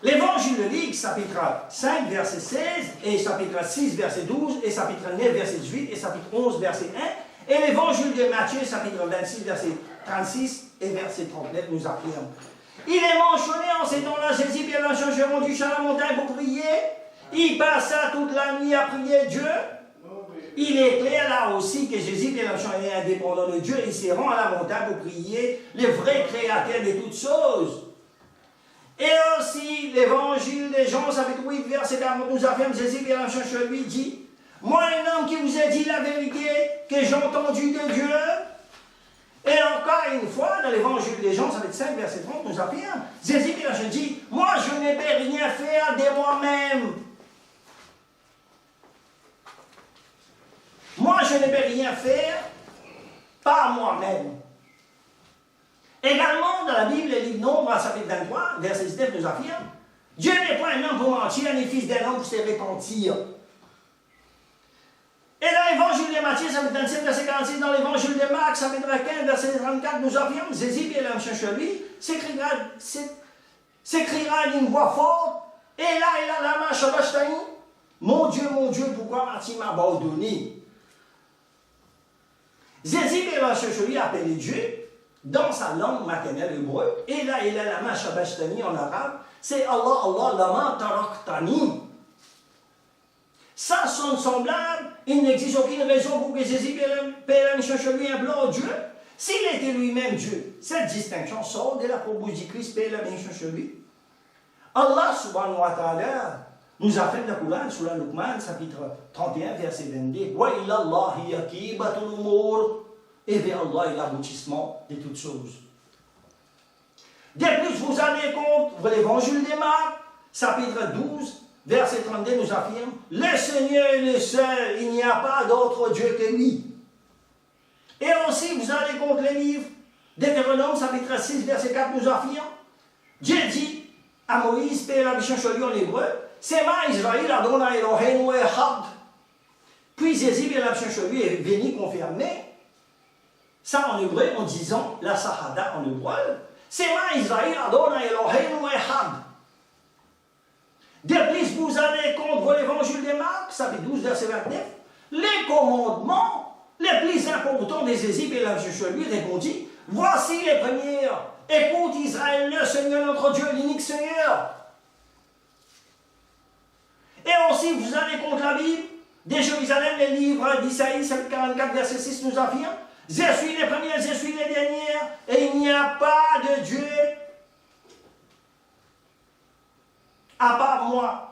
L'évangile de Luc, chapitre 5, verset 16, et chapitre 6, verset 12, et chapitre 9, verset 18, et chapitre 11, verset 1, et l'évangile de Matthieu, chapitre 26, verset 36, et verset 39, nous affirme. Il est mentionné en ces temps-là, Jésus bien l'enchangement du champ à la montagne pour prier. Il passa toute la nuit à prier Dieu. Il est clair là aussi que Jésus, bien entendu, est indépendant de Dieu. Il se rend à la montagne pour prier le vrai créateur de toutes choses. Et aussi, l'évangile de Jean, chapitre 8, verset 40, nous affirme, Jésus, bien entendu, lui dit, moi, un homme qui vous a dit la vérité que j'ai entendu de Dieu. Et encore une fois, dans l'évangile de Jean, chapitre 5, verset 30, nous affirme, Jésus, bien entendu, dit, moi, je ne peux rien faire de moi-même. Moi, je ne peux rien faire par moi-même. Également, dans la Bible, le livre Nombre, chapitre 23, verset 19, nous affirme, Dieu n'est pas un homme pour mentir, ni fils d'un homme pour se repentir. Et dans l'évangile de Matthieu, chapitre 27, verset 46, dans l'évangile de Marc, chapitre 15, verset 34, nous affirme, Jésus, bien l'homme cherche lui, s'écrira d'une voix forte, et là, la main Shabashtani, mon Dieu, pourquoi m'as-tu abandonné? Jésus, bien l'homme cherche lui, appelé Dieu, dans sa langue maternelle hébreu, et là, la main Shabashtani en arabe, c'est Allah, Allah, lama taraktani. Ça sonne semblable, il n'existe aucune raison pour que Jésus cherche lui un blanc Dieu. S'il était lui-même Dieu, cette distinction sort de la propos du Christ cherche lui. Allah subhanahu wa ta'ala nous a fait le Coran sur la Luqman, chapitre 31, verset 22. Wa ilallahi yaqibatul umur. Et vers Allah est l'aboutissement de toutes choses. De plus, vous allez contre l'évangile de Marc, chapitre 12, verset 32 nous affirme, le Seigneur est le seul, il n'y a pas d'autre Dieu que lui. Et aussi, vous allez contre les livres de Deutéronome, chapitre 6, verset 4 nous affirme, Dieu dit à Moïse, Père la mission chez lui en hébreu, Sema Israël Adonai Eloheinu Echad. Puis Jésus, Père la mission chez lui, est venu confirmer ça en hébreu en disant la Sahada en hébreu, Sema Israël Adonai Eloheinu Echad. De plus, vous allez contre l'évangile de Marc, chapitre 12, verset 29, les commandements les plus importants des Jésus et la chez lui répondit, voici les premières, écoute Israël, le Seigneur notre Dieu, l'unique Seigneur. Et aussi, vous allez contre la Bible, de Jérusalem, les livres d'Isaïe, chapitre 44, verset 6 nous affirme, je suis les premières, je suis les dernières, et il n'y a pas de Dieu à part moi.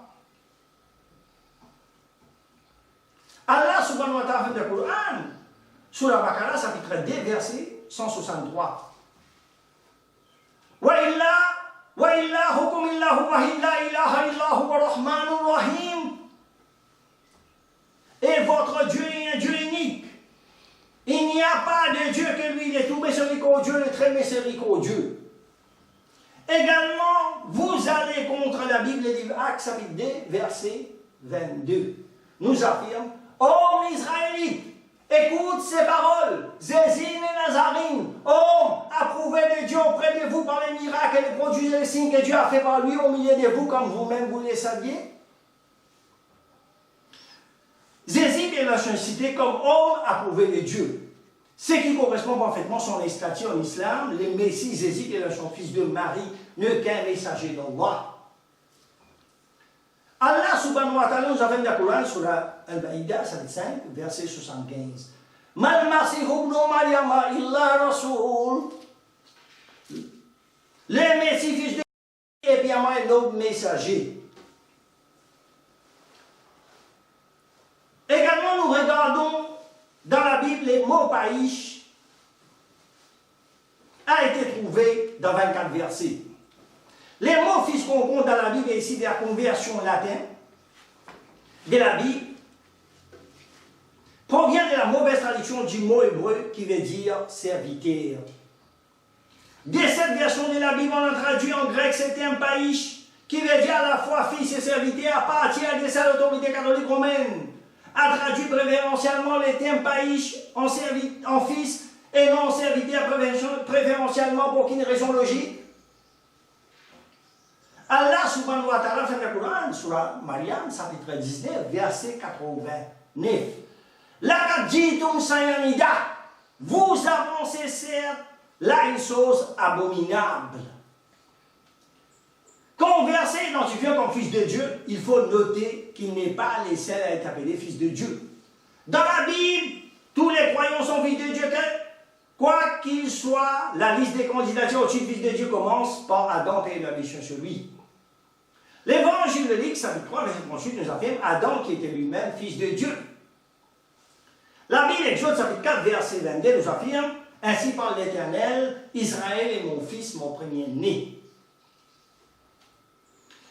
Allah subhanahu wa ta'ala fait le Coran sur la Baqara, chapitre 2, verset 163. Wa ilahukum illahu wa illa ilaha illahu wa rahmanur rahim. Et votre Dieu est un Dieu unique. Il n'y a pas de Dieu que lui, il est tout miséricordieux, le très miséricordieux. Également, vous allez contre la Bible, le livre Actes, chapitre 2, verset 22. Nous affirme, Homme Israélite, écoute ces paroles, Zézine et Nazarine, homme approuvé de Dieu auprès de vous par les miracles et les produits et les signes que Dieu a fait par lui au milieu de vous, comme vous-même vous les saviez. Zézine est la cité comme homme approuvé de Dieu. Ce qui correspond parfaitement à son statut en islam, le Messie Jésus est son fils de Marie, n'est qu'un messager d'Allah. Allah subhanahu wa ta'ala nous a fait dans le Coran sur Al-Maïda 5, verset 75. Mal Masih ibn Maryam illa Rasoul. Le Messie fils de Marie est bien un noble messager. Également, nous regardons dans la Bible les mots païch a été trouvé dans 24 versets. Les mots fils qu'on compte dans la Bible est ici de la conversion latine de la Bible provient de la mauvaise traduction du mot hébreu qui veut dire serviteur. De cette version de la Bible, on a traduit en grec ce terme païch qui veut dire à la fois fils et serviteur à partir de cette autorité catholique romaine. A traduit préférentiellement les termes païch en fils et non en serviteur préférentiellement pour qu'une raison logique. Allah subhanahu wa ta'ala fait le Coran sur Maryam, chapitre 19, verset 89. La jitum sayanida, vous avancez certes là une chose abominable. Quand un verset identifié comme fils de Dieu, il faut noter qu'il n'est pas les seuls à être appelés fils de Dieu. Dans la Bible, tous les croyants sont fils de Dieu. Quoi qu'il soit, la liste des candidatures au titre fils de Dieu commence par Adam et la mission sur lui. L'évangile de Luc, chapitre 3, verset 38, nous affirme Adam qui était lui-même fils de Dieu. La Bible, Exode, chapitre 4, verset 22, nous affirme Ainsi parle l'Éternel, Israël est mon fils, mon premier-né.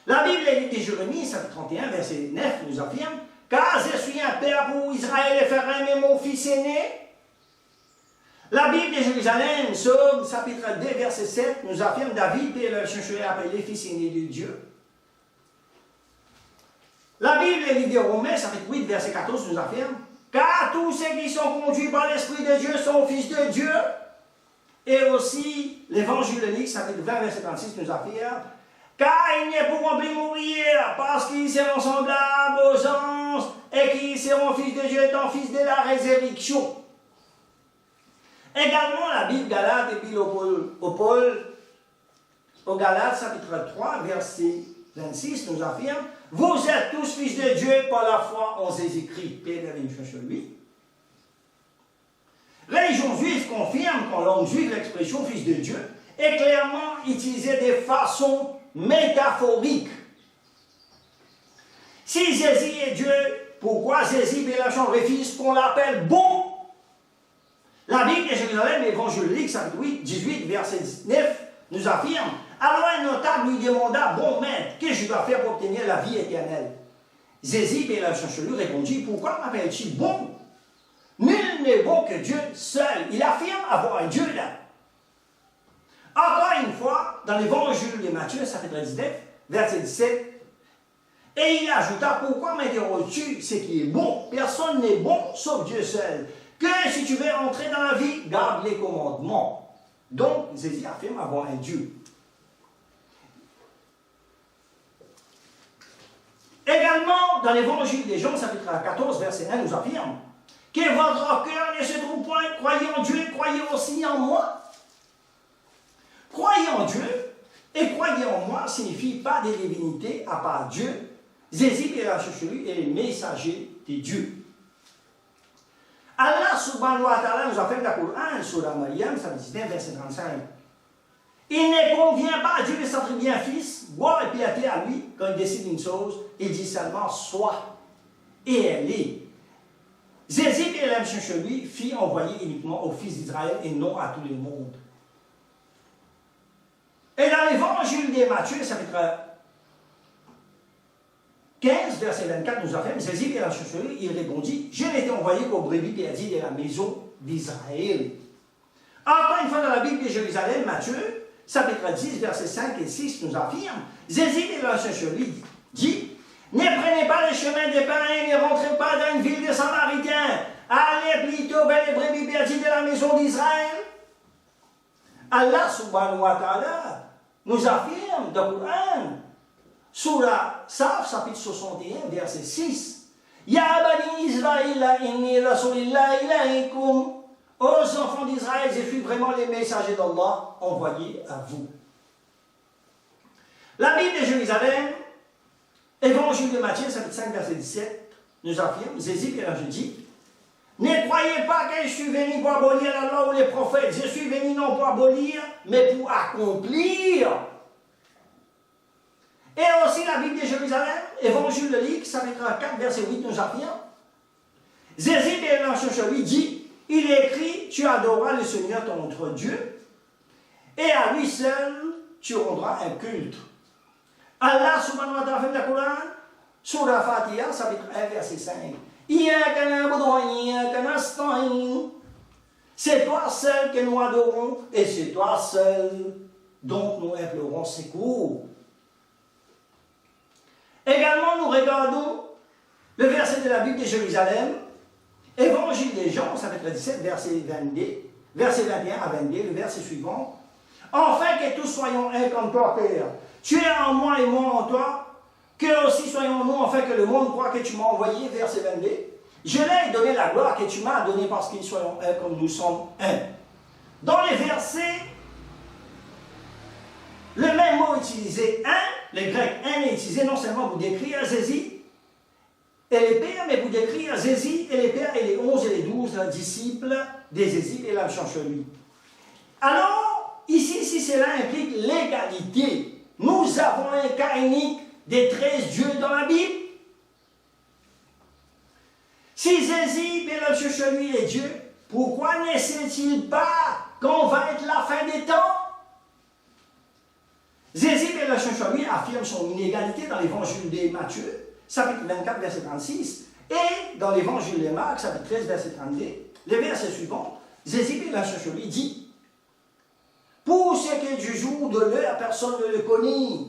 La Bible, le livre de Jérémie, chapitre 31, verset 9, nous affirme Car je suis un père pour Israël et Ephraim et mon fils aîné. La Bible de Jérusalem, Psaume, chapitre 2, verset 7, nous affirme David, père le chercheur appelé fils aîné de Dieu. La Bible, le livre de Romains, chapitre 8, verset 14, nous affirme Car tous ceux qui sont conduits par l'Esprit de Dieu sont fils de Dieu. Et aussi, l'évangile de Luc, chapitre 20, verset 36, nous affirme Car ils ne pourront plus mourir, parce qu'ils seront semblables aux anges, et qu'ils seront fils de Dieu étant fils de la résurrection. Également, la Bible Galate, et puis au Galates, chapitre 3, verset 26, nous affirme Vous êtes tous fils de Dieu par la foi en Jésus-Christ. Père avait une chose sur lui. Religion juive confirme qu'en langue juive, l'expression fils de Dieu est clairement utilisée de façon métaphorique. Si Jésus est Dieu, pourquoi Jésus est le fils qu'on l'appelle bon? La Bible de Jérusalem, l'évangile de Luc, chapitre 18, verset 19, nous affirme Alors un notable lui demanda Bon maître, qu'est-ce que je dois faire pour obtenir la vie éternelle? Jésus, et la lui répondit Pourquoi m'appelles-tu bon? Nul n'est bon que Dieu seul. Il affirme avoir un Dieu là. Encore une fois, dans l'évangile de Matthieu, chapitre 19, verset 17, et il ajouta Pourquoi m'interroges-tu ce qui est bon? Personne n'est bon sauf Dieu seul. Que si tu veux entrer dans la vie, garde les commandements. Donc, Jésus affirme avoir un Dieu. Également, dans l'évangile de Jean, chapitre 14, verset 1, nous affirme que votre cœur ne se trouve point, croyez en Dieu, croyez aussi en moi. Croyez en Dieu et croyez en moi signifie pas de divinité à part Dieu. Jésus est la chercherie et le messager de Dieu. Allah subhanahu wa ta'ala nous a fait le Coran sur la Maryam, chapitre 19, verset 35. Il ne convient pas à Dieu de s'attribuer un fils, boire et piéter à lui quand il décide une chose, il dit seulement soit, et elle est. Jésus et l'âme chez lui fit envoyer uniquement aux fils d'Israël et non à tout le monde. Et dans l'évangile de Matthieu, chapitre 15, verset 24, nous affirme, Jésus et l'âme chez lui, il répondit, je n'ai été envoyé qu'aux brebis perdues de la maison d'Israël. Encore une fois dans la Bible de Jérusalem, Matthieu, chapitre 10, versets 5 et 6, nous affirme, Jésus et l'âme chez lui dit, ne prenez pas le chemin des païens, ne rentrez pas dans une ville des Samaritains. Allez plutôt vers les brebis perdues de la maison d'Israël. Allah subhanahu wa ta'ala nous affirme dans le Coran, sur la Saf, chapitre 61, verset 6. Ya bani Israël, inni rasulillah ilaykum. aux enfants d'Israël, je suis vraiment les messagers d'Allah envoyés à vous. La Bible de Jérusalem, Évangile de Matthieu, chapitre 5, verset 17, nous affirme, Jésus, et là je dis, ne croyez pas que je suis venu pour abolir la loi ou les prophètes. Je suis venu non pour abolir, mais pour accomplir. Et aussi la Bible de Jérusalem, Évangile de Luc, chapitre 4, verset 8, nous affirme, Jésus, et là je lui dit, il est écrit, tu adoreras le Seigneur ton Dieu, et à lui seul tu rendras un culte. Allah subhanahu wa ta'ala fait le Coran, Surah Fatiha, chapitre 1, verset 5. C'est toi seul que nous adorons, et c'est toi seul dont nous implorons secours. Également, nous regardons le verset de la Bible de Jérusalem, Évangile de Jean, chapitre 17, verset 21 à 22, le verset suivant. Enfin que tous soyons un comme toi, Père. Tu es en moi et moi en toi, que aussi soyons-nous, afin que le monde croit que tu m'as envoyé, verset 22. Je leur ai donné la gloire que tu m'as donnée parce qu'ils soyons un comme nous sommes un. Dans les versets, le même mot utilisé, un, le grec un est utilisé non seulement pour décrire Jésus et les pères, mais pour décrire Jésus et les pères et les 11 et les 12 disciples des Jésus et l'Amchon chez lui. Alors, ici, si cela implique l'égalité, nous avons un cas unique des 13 dieux dans la Bible. Si Jésus et l'Amchon chez lui est Dieu, pourquoi ne sait-il pas qu'on va être la fin des temps? Jésus et l'Amchon chez lui affirme son inégalité dans l'évangile de Matthieu, chapitre 24, verset 36, et dans l'évangile de Marc, chapitre 13, verset 32, les versets suivants, Jésus et l'Amchon chez lui dit, pour ce qui est du jour de l'heure, personne ne le connaît.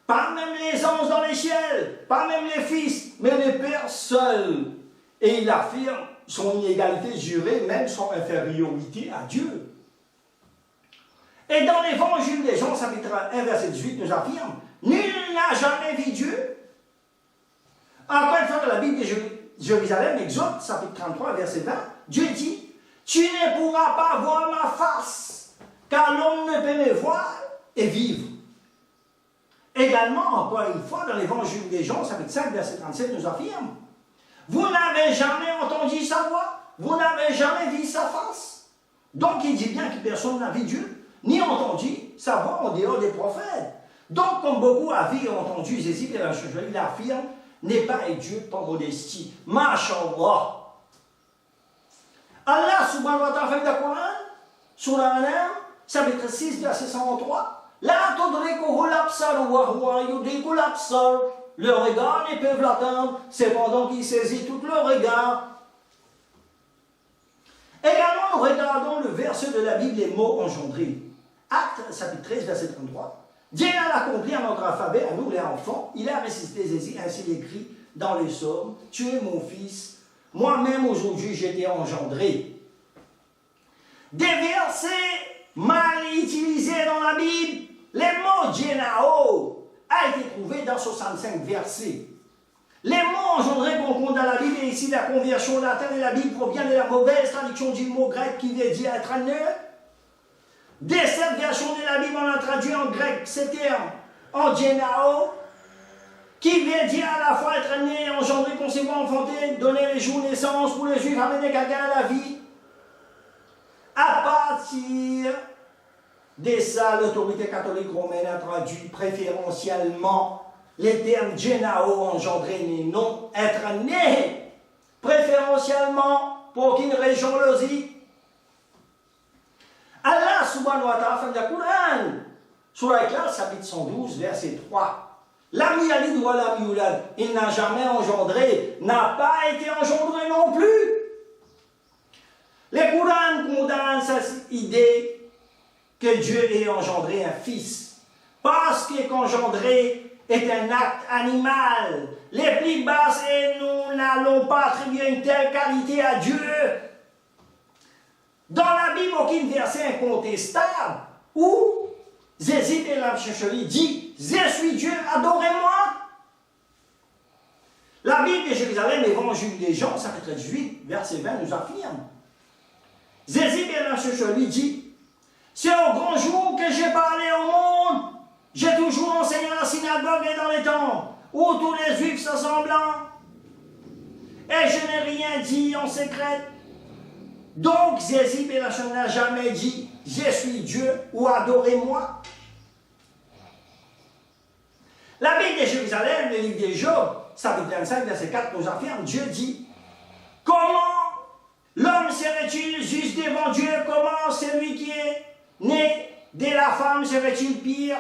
Pas même les anges dans les ciels, pas même les fils, mais le Père seul. Et il affirme son inégalité jurée, même son infériorité à Dieu. Et dans l'évangile de Jean, chapitre 1, verset 18, nous affirme, nul n'a jamais vu Dieu. Encore une fois, dans la Bible de Jérusalem, Exode, chapitre 33, verset 20, Dieu dit, tu ne pourras pas voir ma face, car l'homme ne peut me voir et vivre. Également, encore une fois, dans l'évangile de Jean, chapitre 5, verset 37, nous affirme, vous n'avez jamais entendu sa voix, vous n'avez jamais vu sa face. Donc, il dit bien que personne n'a vu Dieu, ni entendu sa voix en dehors des prophètes. Donc, comme beaucoup avaient entendu Jésus, il affirme, n'est pas un Dieu par modestie. Masha'Allah. Allah subhanahu wa ta'ala fait le Coran, Surah An-Nam, chapitre 6, verset 103. La tudrikuhu l'absar wa huwa yudriku l'absar. Le regard ne peuvent l'atteindre, cependant qu'il saisit tout le regard. Également, nous regardons le verset de la Bible, les mots engendrés. Acte, chapitre 13, verset 33. Dieu a accompli à notre alphabet, à nous les enfants, il a ressuscité Jésus, ainsi écrit dans les psaumes, tu es mon fils, moi-même aujourd'hui je t'ai engendré. Des versets mal utilisés dans la Bible, les mots Djenao a été trouvé dans 65 versets. Les mots engendrés qu'on compte dans la Bible, et ici la conversion latine et la Bible provient de la mauvaise traduction du mot grec qui veut dire être né. Dès cette version de la Bible, on a traduit en grec ces termes en Djenao, qui veut dire à la fois être né, engendré, concevoir, enfanter, donner les jours de naissance pour les Juifs, amener quelqu'un à la vie. À partir de ça, l'autorité catholique romaine a traduit préférentiellement les termes Djenao, engendré, né, non, être né, préférentiellement pour qu'une région logique. Allah subhanahu wa ta'ala fait le Coran, sur la classe, chapitre 112, verset 3. L'am yalid wa lam yulad, il n'a jamais engendré, n'a pas été engendré non plus. Le Coran condamne cette idée que Dieu ait engendré un fils, parce qu'engendrer est un acte animal. Les plus basses et nous n'allons pas attribuer une telle qualité à Dieu. Dans la Bible, aucun verset incontestable où Jésus et l'Amchecheli dit « Je suis Dieu, adorez-moi ». La Bible de Jérusalem, l'évangile des Jean, chapitre 18, verset 20, nous affirme « Je M. lui dit, c'est au grand jour que j'ai parlé au monde. J'ai toujours enseigné dans la synagogue et dans les temples, où tous les juifs s'assemblent. Et je n'ai rien dit en secret. Donc, Jésus Belachon n'a jamais dit, je suis Dieu ou adorez-moi. La Bible de Jérusalem, le livre de Job, chapitre 25, verset 4, nous affirme, Dieu dit, comment l'homme serait-il juste devant Dieu? Comment celui qui est né de la femme serait-il pire?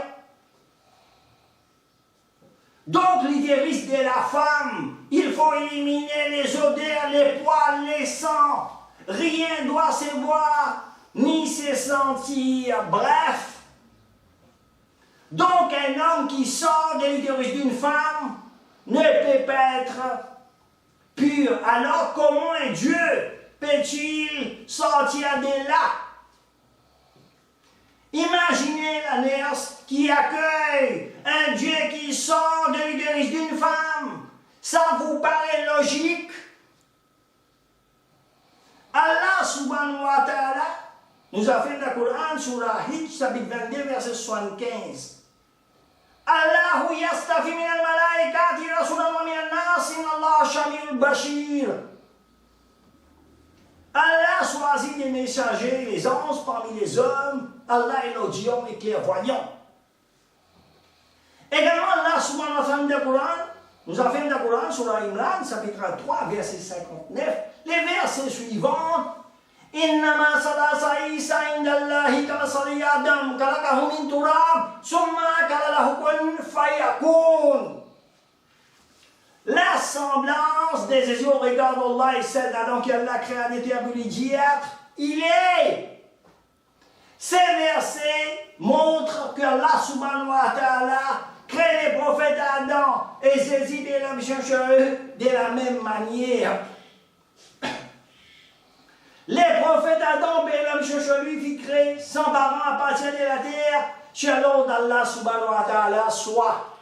Donc, l'utérus de la femme, il faut éliminer les odeurs, les poils, les sangs. Rien ne doit se voir, ni se sentir. Bref, donc un homme qui sort de l'utérus d'une femme ne peut pas être pur. Alors, comment un Dieu peut-il sortir de là? Imaginez la nurse qui accueille un Dieu qui sort de l'utérus d'une femme. Ça vous paraît logique? Allah subhanahu wa ta'ala nous a fait dans le Coran sur la Hijj, chapitre 22, verset 75. Allahu yastafi min al-malaikati rasulan wa min al-nas, inna Allah shamil bashir. Allah choisit des messagers, les anges parmi les hommes. Allah est l'audient et clairvoyant. Également, Allah subhanahu wa ta'ala dans le Coran nous a fait dans le Coran sur la Imran, chapitre 3, verset 59, les versets suivants. Innama salasa Isa indallahi kamasali Adam kalakahu min turab summa kalalahu kun fayakun. La semblance des Jésus au regard d'Allah et celle d'Adam qui l'a créé en éternité d'y être, il est. Ces versets montrent que Allah subhanahu wa ta'ala crée les prophètes Adam et Jésus de la mission de la même manière. Les prophètes Adam et la mission lui fit créer sans parents à partir de la terre, sur l'ordre d'Allah subhanahu wa ta'ala soit.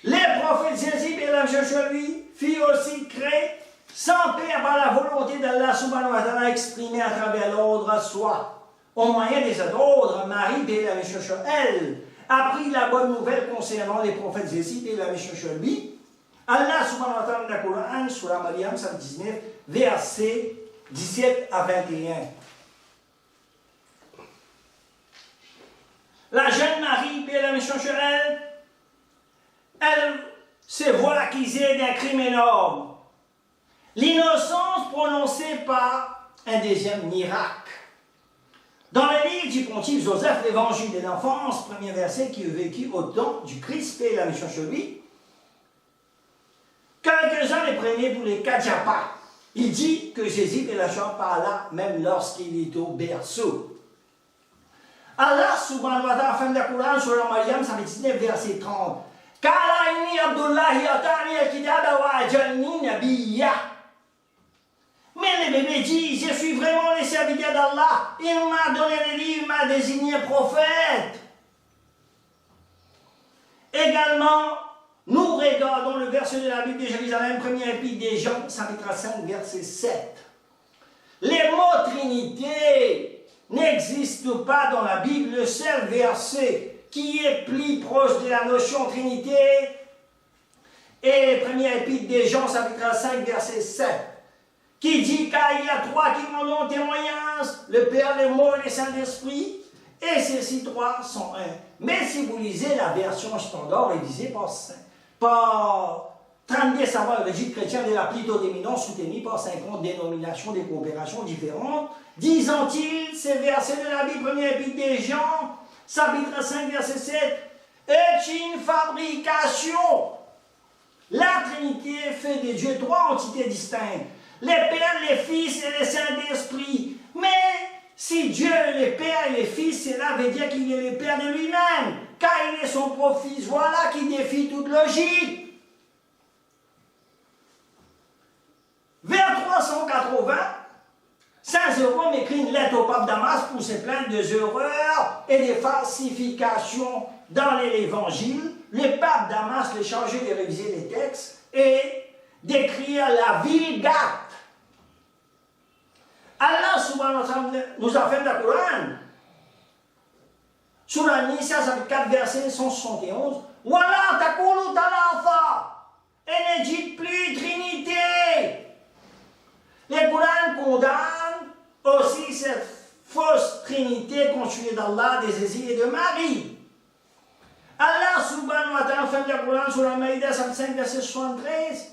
Les prophètes Jésus et la mission lui fit aussi créer sans père par la volonté d'Allah subhanahu wa ta'ala exprimée à travers l'ordre soit. Au moyen de cet ordre, Marie et la mission elle a pris la bonne nouvelle concernant les prophètes Jésus et la mission lui. Allah subhanahu wa ta'ala dans le Coran, sur la Maryam 119, versets 17 à 21. La jeune Marie, et la mission sur elle se voit accusée d'un crime énorme. L'innocence prononcée par un deuxième miracle. Dans le livre du pontife Joseph, l'évangile de l'enfance, premier verset qui est vécu au temps du Christ, et la mission sur lui, quelques-uns les prenaient pour les Kadjapa. Il dit que Jésus est la chambre par là, même lorsqu'il est au berceau. Allah subhanahu wa ta'ala, fin de la Coran, sur la Maryam, 19, verset 30. Kala inni Abdullahi atani al-kitaba wa ajalni nabiyya. Mais le bébé dit, je suis vraiment le serviteur d'Allah. Il m'a donné le livre, il m'a désigné prophète. Également, nous regardons le verset de la Bible de Jérusalem, premier épître des Jean, chapitre 5, verset 7. Les mots Trinité n'existent pas dans la Bible. Le seul verset qui est plus proche de la notion Trinité est le premier épître des Jean, chapitre 5, verset 7, qui dit car il y a trois qui rendent témoignage, le Père, le Mot et le Saint-Esprit, et ces trois sont un. Mais si vous lisez la version standard révisée par 32 savants religieux chrétiens de la plutodéminance soutenus par 50 dénominations de coopération différentes, disant-ils, ces versets de la Bible, premier épître des Jean, chapitre 5, verset 7, est une fabrication. La Trinité fait de Dieu trois entités distinctes, les Pères, les Fils et le Saint-Esprit. Mais si Dieu est le Père et le Fils, cela veut dire qu'il est le Père de lui-même, car il est son propre Fils. Voilà qui défie toute logique. Vers 380, Saint Jérôme écrit une lettre au pape Damas pour se plaindre des erreurs et des falsifications dans l'Évangile. Le pape Damas les chargé de réviser les textes et d'écrire la Vulgate. Allah subhanahu wa ta'ala nous a fait dans le Coran. Sur la Nisa, chapitre 4, verset 171. Voilà, taqulu thalatha. Et ne dites plus Trinité. Le Coran condamne aussi cette fausse Trinité constituée d'Allah, des Jésus et de Marie. Allah subhanahu wa ta'ala fait le Coran sur la Maïda 5, verset 73.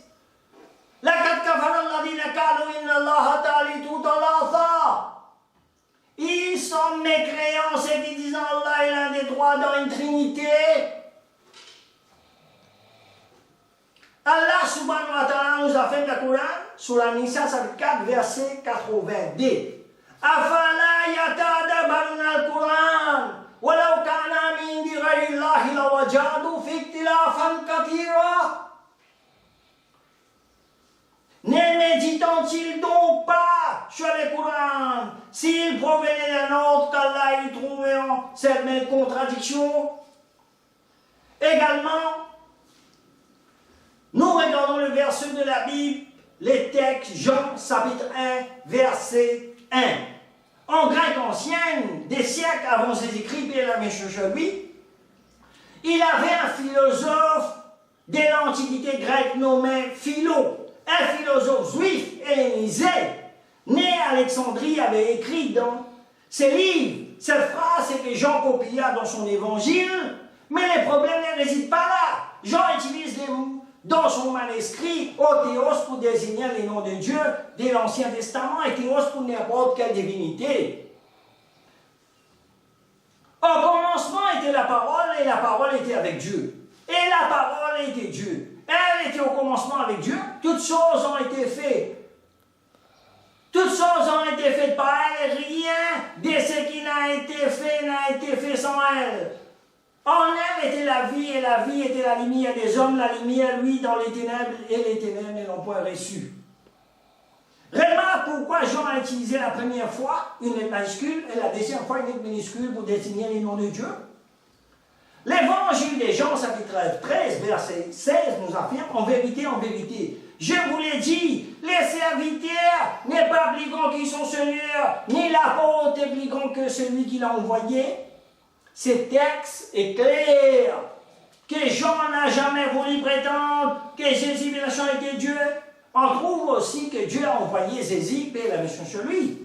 لَقَدْ كَفَرَ الَّذِينَ قَالُوا إِنَّ اللَّهَ ثَالِثُ ثَلَاثَةٍ. Ils sont mécréants, ceux qui disent Allah est l'un des trois dans une Trinité. Allah subhanahu wa ta'ala nous a fait le Coran sur la Nisa 4, verset 82. أَفَلَا يَتَدَبَّرُونَ الْقُرْآنَ وَلَوْ كَانَ مِنْ عِندِ غَيْرِ اللَّهِ لَوَجَدُوا فِيهِ اخْتِلَافًا كَثِيرًا. Ne méditent-ils donc pas sur le Coran s'ils provenaient d'un autre qu'Allah y trouvait cette même contradiction? Également, nous regardons le verset de la Bible, les textes Jean chapitre 1, verset 1. En grec ancien, des siècles avant ses écrits, Pierre la lui, il avait un philosophe de l'Antiquité grecque nommé Philo. Un philosophe juif hellénisé, né à Alexandrie, avait écrit dans ses livres cette phrase que Jean copia dans son évangile, mais le problème ne réside pas là. Jean utilise les mots dans son manuscrit Théos pour désigner les noms de Dieu de l'Ancien Testament et Théos pour n'importe quelle divinité. Au commencement était la parole et la parole était avec Dieu. Et la parole était Dieu. Elle était au commencement avec Dieu. Toutes choses ont été faites. Toutes choses ont été faites par elle. Rien de ce qui n'a été fait sans elle. En elle était la vie et la vie était la lumière des hommes. La lumière, lui, dans les ténèbres et les ténèbres ne l'ont point reçue. Remarque pourquoi Jean a utilisé la première fois une lettre majuscule et la deuxième fois une lettre minuscule pour désigner les noms de Dieu. L'évangile de Jean, chapitre 13, verset 16, nous affirme, en vérité, je vous l'ai dit, les serviteurs n'est pas plus grand que son Seigneur, ni l'apôtre est plus grand que celui qui l'a envoyé. Ce texte est clair, que Jean n'a jamais voulu prétendre que Jésus était Dieu. On trouve aussi que Dieu a envoyé Jésus, paix la mission sur lui.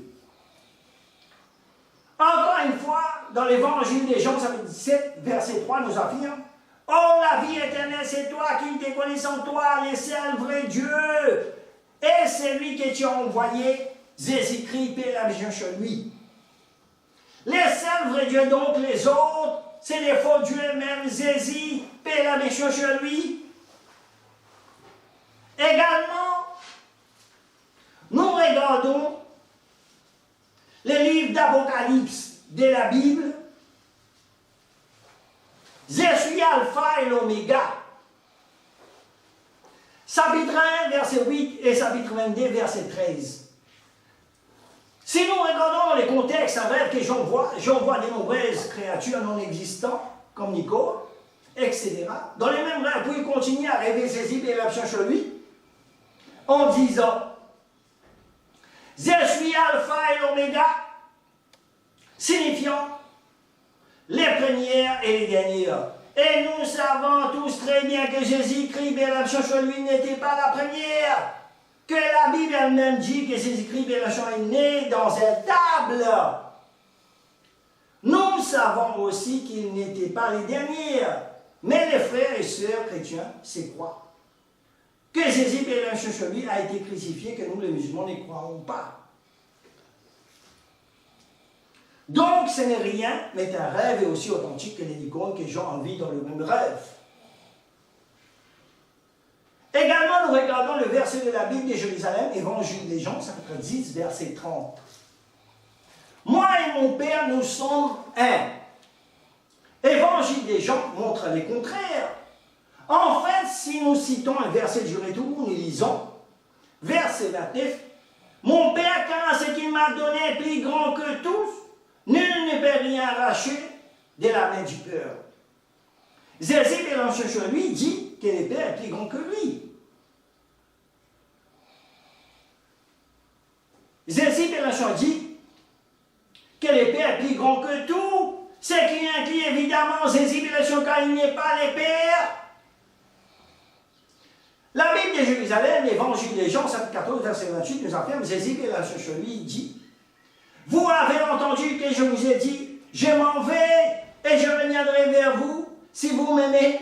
Encore une fois, dans l'évangile de Jean, chapitre 17, verset 3, nous affirme: oh, la vie éternelle, c'est toi qui te connais en toi, le seul vrai Dieu. Et c'est lui que tu as envoyé, Jésus-Christ, paix la mission sur lui. Les seuls vrais dieux, donc les autres, c'est les faux dieux, même Jésus, paix la mission sur lui. Également, nous regardons les livres d'Apocalypse de la Bible. Je suis Alpha et l'Oméga. Chapitre 1, verset 8 et chapitre 22, verset 13. Si nous regardons dans les contextes, un rêve que j'en vois de nombreuses créatures non existantes, comme Nicole, etc. Dans les mêmes rêves, puis il continue à rêver ses idées et l'absence sur lui, en disant: je suis Alpha et l'Oméga, signifiant les premières et les dernières. Et nous savons tous très bien que Jésus-Christ, et l'absence sur lui, n'était pas la première. Que la Bible elle-même dit que Jésus-Christ, et l'absence est né dans cette table. Nous savons aussi qu'ils n'étaient pas les dernières. Mais les frères et sœurs chrétiens, c'est quoi? Que Jésus, paix et l'absence sur lui, a été crucifié, que nous les musulmans ne croyons pas. Donc, ce n'est rien, mais un rêve est aussi authentique que les icônes que Jean vit dans le même rêve. Également, nous regardons le verset de la Bible de Jérusalem, Évangile de Jean, chapitre 10, verset 30. Moi et mon Père, nous sommes un. Évangile de Jean montre le contraire. En fait, si nous citons un verset du retour, nous lisons, verset 29, mon Père, car ce qu'il m'a donné est plus grand que tous, nul ne peut rien arracher de la main du Père. Jésus, mélange sur lui, dit que le Père est plus grand que lui. Jésus, mélange dit que l'épée est plus grand que tout, ce qui inclut évidemment Zézibélations car il n'est pas l'épée. La Bible de Jérusalem, l'Évangile des Jean, chapitre 14, verset 28, nous affirme, Zézibélations sur lui dit, vous avez entendu que je vous ai dit, je m'en vais et je reviendrai vers vous, si vous m'aimez,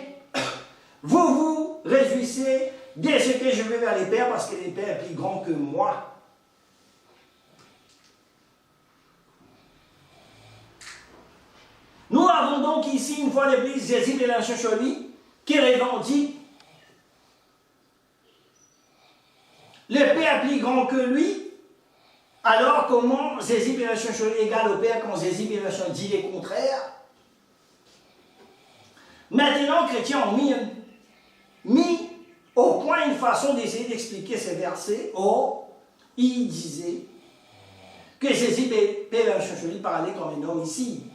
vous vous réjouissez dès ce que je vais vers les pères, parce que les pères est plus grand que moi. Nous avons donc ici, une fois de plus, Zézibélations sur lui, qui revendique le Père plus grand que lui. Alors comment Zézibélations égale au Père quand Zézibélations dit le contraire? Maintenant, les chrétiens ont mis au point une façon d'essayer d'expliquer ces versets. Or, il disait que Zézibélations parlait comme un homme ici.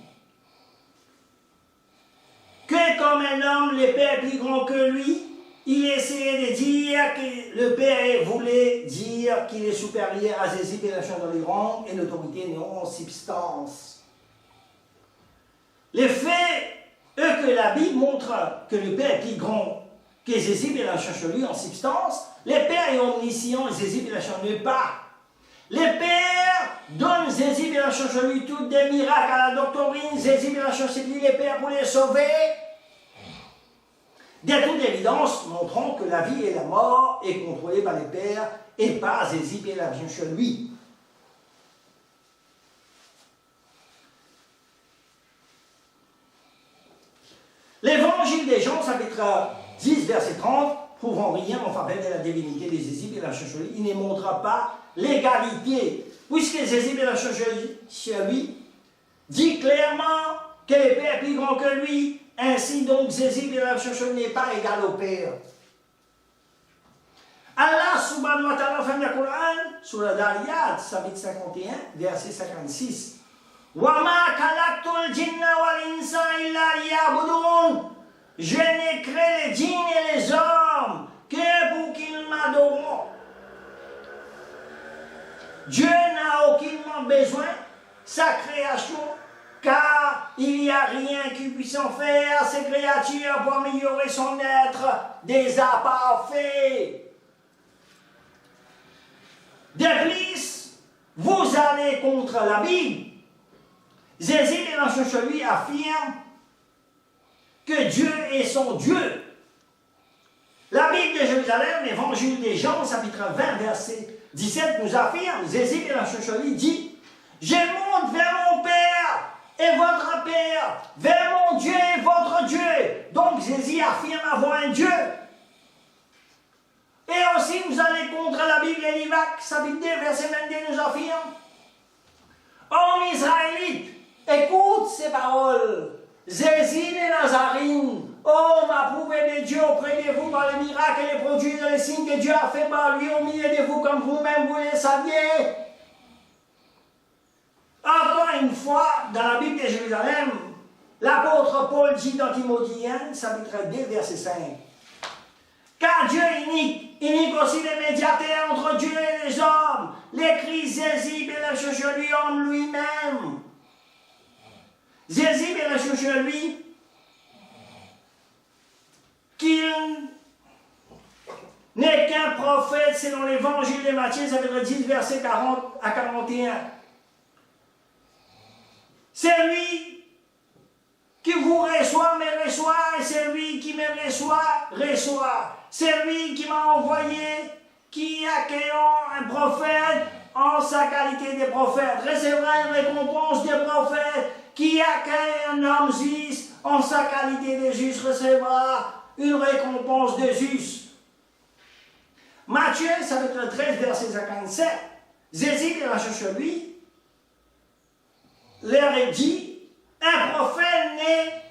Que comme un homme, le Père est plus grand que lui, il essayait de dire que le Père voulait dire qu'il est supérieur à Zézibélations dans les rangs et l'autorité non en substance. Le fait est que la Bible montre que le Père est plus grand que Zézibélations sur lui en substance. Le Père est omniscient, Zézibélations n'est pas. Le Père donne Zézibélations sur lui toutes des miracles à la doctrine. Zézibélations supplie le Père pour les sauver. De toute évidence, montrant que la vie et la mort est contrôlée par les pères et pas Zézibélations sur lui. L'évangile des Jean, chapitre 10, verset 30, prouvant rien en faveur de la divinité de Zézibélations sur lui, il ne montre pas l'égalité, puisque Zézibélations sur lui dit clairement que le Père est plus grand que lui. Ainsi donc, Zézibélations n'est pas égal au Père. Allah subhanahu wa ta'ala fait le Coran sur la Dariyat, chapitre 51, verset 56. Wama khalaqtul jinna wal insa illa liya'budun. Je n'ai créé les djinns et les hommes que pour qu'ils m'adorent. Dieu n'a aucunement besoin de sa création, car il n'y a rien qui puisse en faire ces créatures pour améliorer son être des imparfaits. De plus, vous allez contre la Bible. Zézibélations sur lui affirme que Dieu est son Dieu. La Bible de Jérusalem, l'Évangile des Jean, chapitre 20, verset 17, nous affirme, Zézibélations sur lui dit, je monte vers mon Père et votre Père, vers mon Dieu et votre Dieu. Donc Jésus affirme avoir un Dieu. Et aussi vous allez contre la Bible et l'Ivac, chapitre 2, verset 22 nous affirme, Homme Israélite, écoute ces paroles. Jésus de Nazarine, homme approuvé de Dieu auprès de vous par les miracles et les produits et les signes que Dieu a fait par lui au milieu de vous, comme vous-même vous le saviez. Encore une fois, dans la Bible de Jérusalem, l'apôtre Paul dit dans Timothée, chapitre 2, verset 5. Car Dieu est unique aussi les médiateurs entre Dieu et les hommes, l'écrit Zézibélations sur lui en lui-même. Zézibélations sur lui, qu'il n'est qu'un prophète selon l'évangile de Matthieu, chapitre 10, verset 40 à 41. C'est lui qui vous reçoit, me reçoit, et c'est lui qui me reçoit. C'est lui qui m'a envoyé, qui accueillant un prophète en sa qualité de prophète, recevra une récompense de prophète, qui accueille un homme juste en sa qualité de juste recevra une récompense de juste. Matthieu, chapitre 13, verset 57, Zézibélations sur lui, leur est dit, un prophète n'est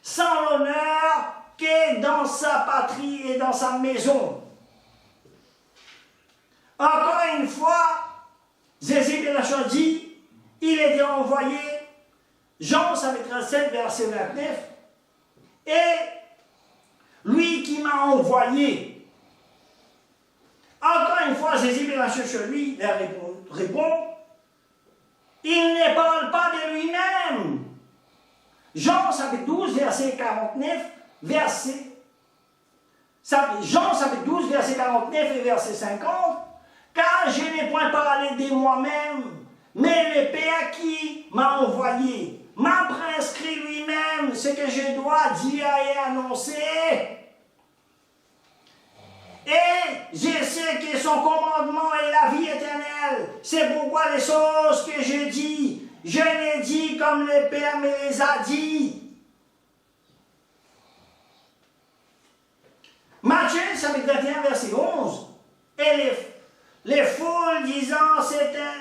sans l'honneur que dans sa patrie et dans sa maison. Encore une fois, Zézibélations dit, il était envoyé, Jean chapitre 7, verset 29, et lui qui m'a envoyé. Encore une fois, Zézibélations sur lui leur répond, il ne parle pas de Jean chapitre 12, verset 49, Jean chapitre 12, verset 49 et verset 50. Car je n'ai point parlé de moi-même, mais le Père qui m'a envoyé m'a prescrit lui-même ce que je dois dire et annoncer. Et je sais que son commandement est la vie éternelle. C'est pourquoi les choses que je dis, je les dis comme le Père me les a dit. Matthieu, chapitre 21, verset 11. Et les foules disant,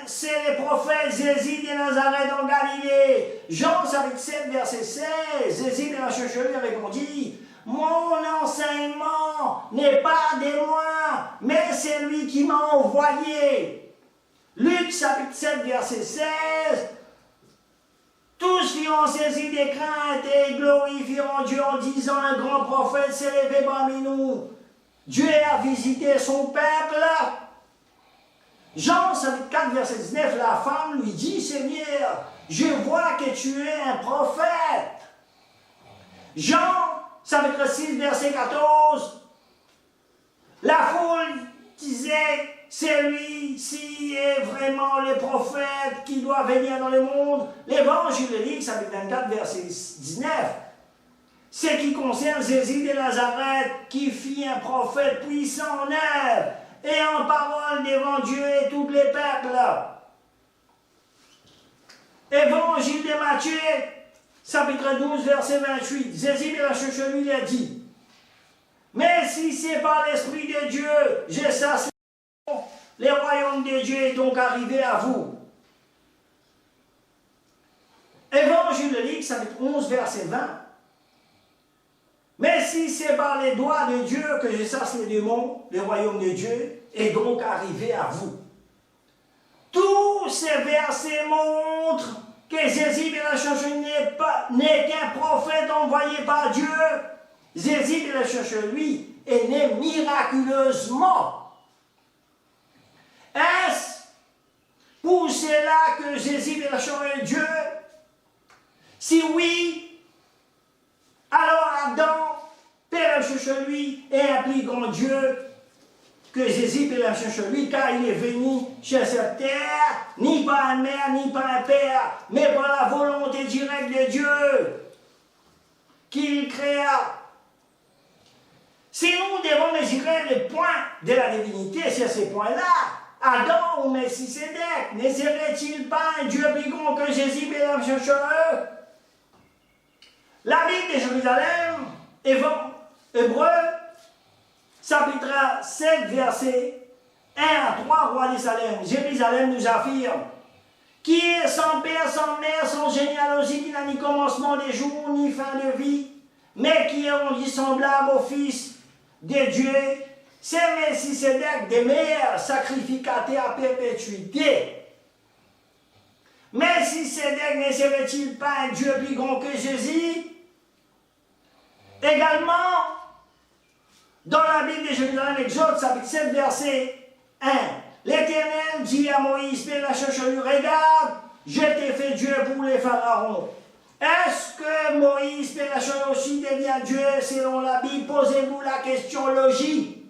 c'est le prophète Jésus de Nazareth en Galilée. Jean, chapitre 7, verset 16. Jésus de la Chaucherie répondit, mon enseignement n'est pas de moi, mais c'est lui qui m'a envoyé. Luc, chapitre 7, verset 16. Tous furent saisis de crainte et glorifieront Dieu en disant, un grand prophète s'est levé parmi nous. Dieu a visité son peuple. Jean, chapitre 4, verset 19, la femme lui dit, Seigneur, je vois que tu es un prophète. Jean, chapitre 6, verset 14, la foule disait, celui-ci est vraiment le prophète qui doit venir dans le monde. L'évangile de Luc, chapitre 24, verset 19, ce qui concerne Jésus de Nazareth, qui fit un prophète puissant en œuvre et en parole devant Dieu et tous les peuples. Évangile de Matthieu, chapitre 12, verset 28, Jésus de la Chaucherie lui a dit, mais si c'est par l'Esprit de Dieu, je chasse les royaumes de Dieu est donc arrivé à vous. Évangile de Luc, chapitre 11, verset 20. Mais si c'est par les doigts de Dieu que je chasse les démons, le royaume de Dieu est donc arrivé à vous. Tous ces versets montrent que Jésus de la Chaucherie n'est qu'un prophète envoyé par Dieu. Jésus de la Chaucherie, lui, est né miraculeusement. Est-ce pour cela que Jésus de la Chaucherie est Dieu? Si oui, alors Adam, Père de lui, est un plus grand Dieu que Jésus de la Chaucherie, car il est venu sur cette terre, ni par un mère, ni par un père, mais par la volonté directe de Dieu, qu'il créa. Si nous devons mesurer les points de la divinité sur ces points-là, Adam ou Melchisédek ne serait-il pas un Dieu plus grand que Jésus de la Chaucherie? La Bible de Jérusalem, Hébreu, chapitre 7, verset 1 à 3, roi de Jérusalem nous affirme, qui est sans père, sans mère, sans généalogie, qui n'a ni commencement des jours, ni fin de vie, mais qui est rendu semblable au Fils de Dieu, c'est Melchisédek des meilleurs sacrificataires à perpétuité. Melchisédek ne serait-il pas un Dieu plus grand que Jésus? Également, dans la Bible de Jérusalem, Exode, chapitre 7, verset 1, l'Éternel dit à Moïse, Père de la Chaucherie, regarde, je t'ai fait Dieu pour les pharaons. Est-ce que Moïse, Père de la Chaucherie, aussi devient Dieu selon la Bible? Posez-vous la question logique.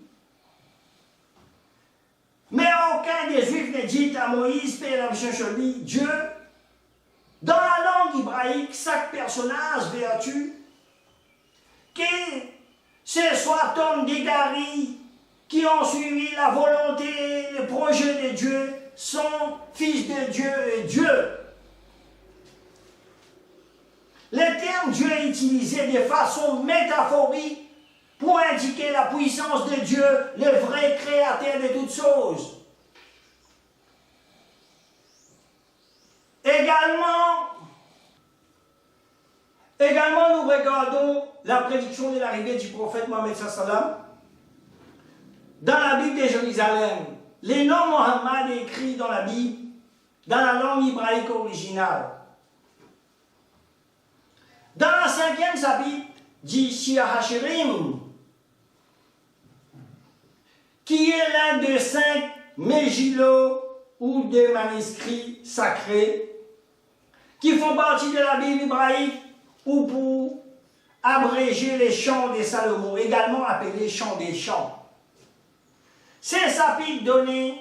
Mais aucun des Juifs ne dit à Moïse, Père de la Chaucherie, Dieu. Dans la langue hébraïque, chaque personnage vertu, que ce soit homme d'égarés qui ont suivi la volonté, le projet de Dieu, sont fils de Dieu et Dieu. Le terme Dieu est utilisé de façon métaphorique pour indiquer la puissance de Dieu, le vrai créateur de toutes choses. Également, nous regardons la prédiction de l'arrivée du prophète Mohammed sallam. Dans la Bible de Jérusalem, les noms Mohammed est écrit dans la Bible, dans la langue hébraïque originale. Dans la 5e chapitre d'Ishia Hashirim, qui est l'un des 5 mégilos ou des manuscrits sacrés qui font partie de la Bible hébraïque, ou pour abréger les chants des Salomon, également appelés chants des chants. Ces chapitres donnent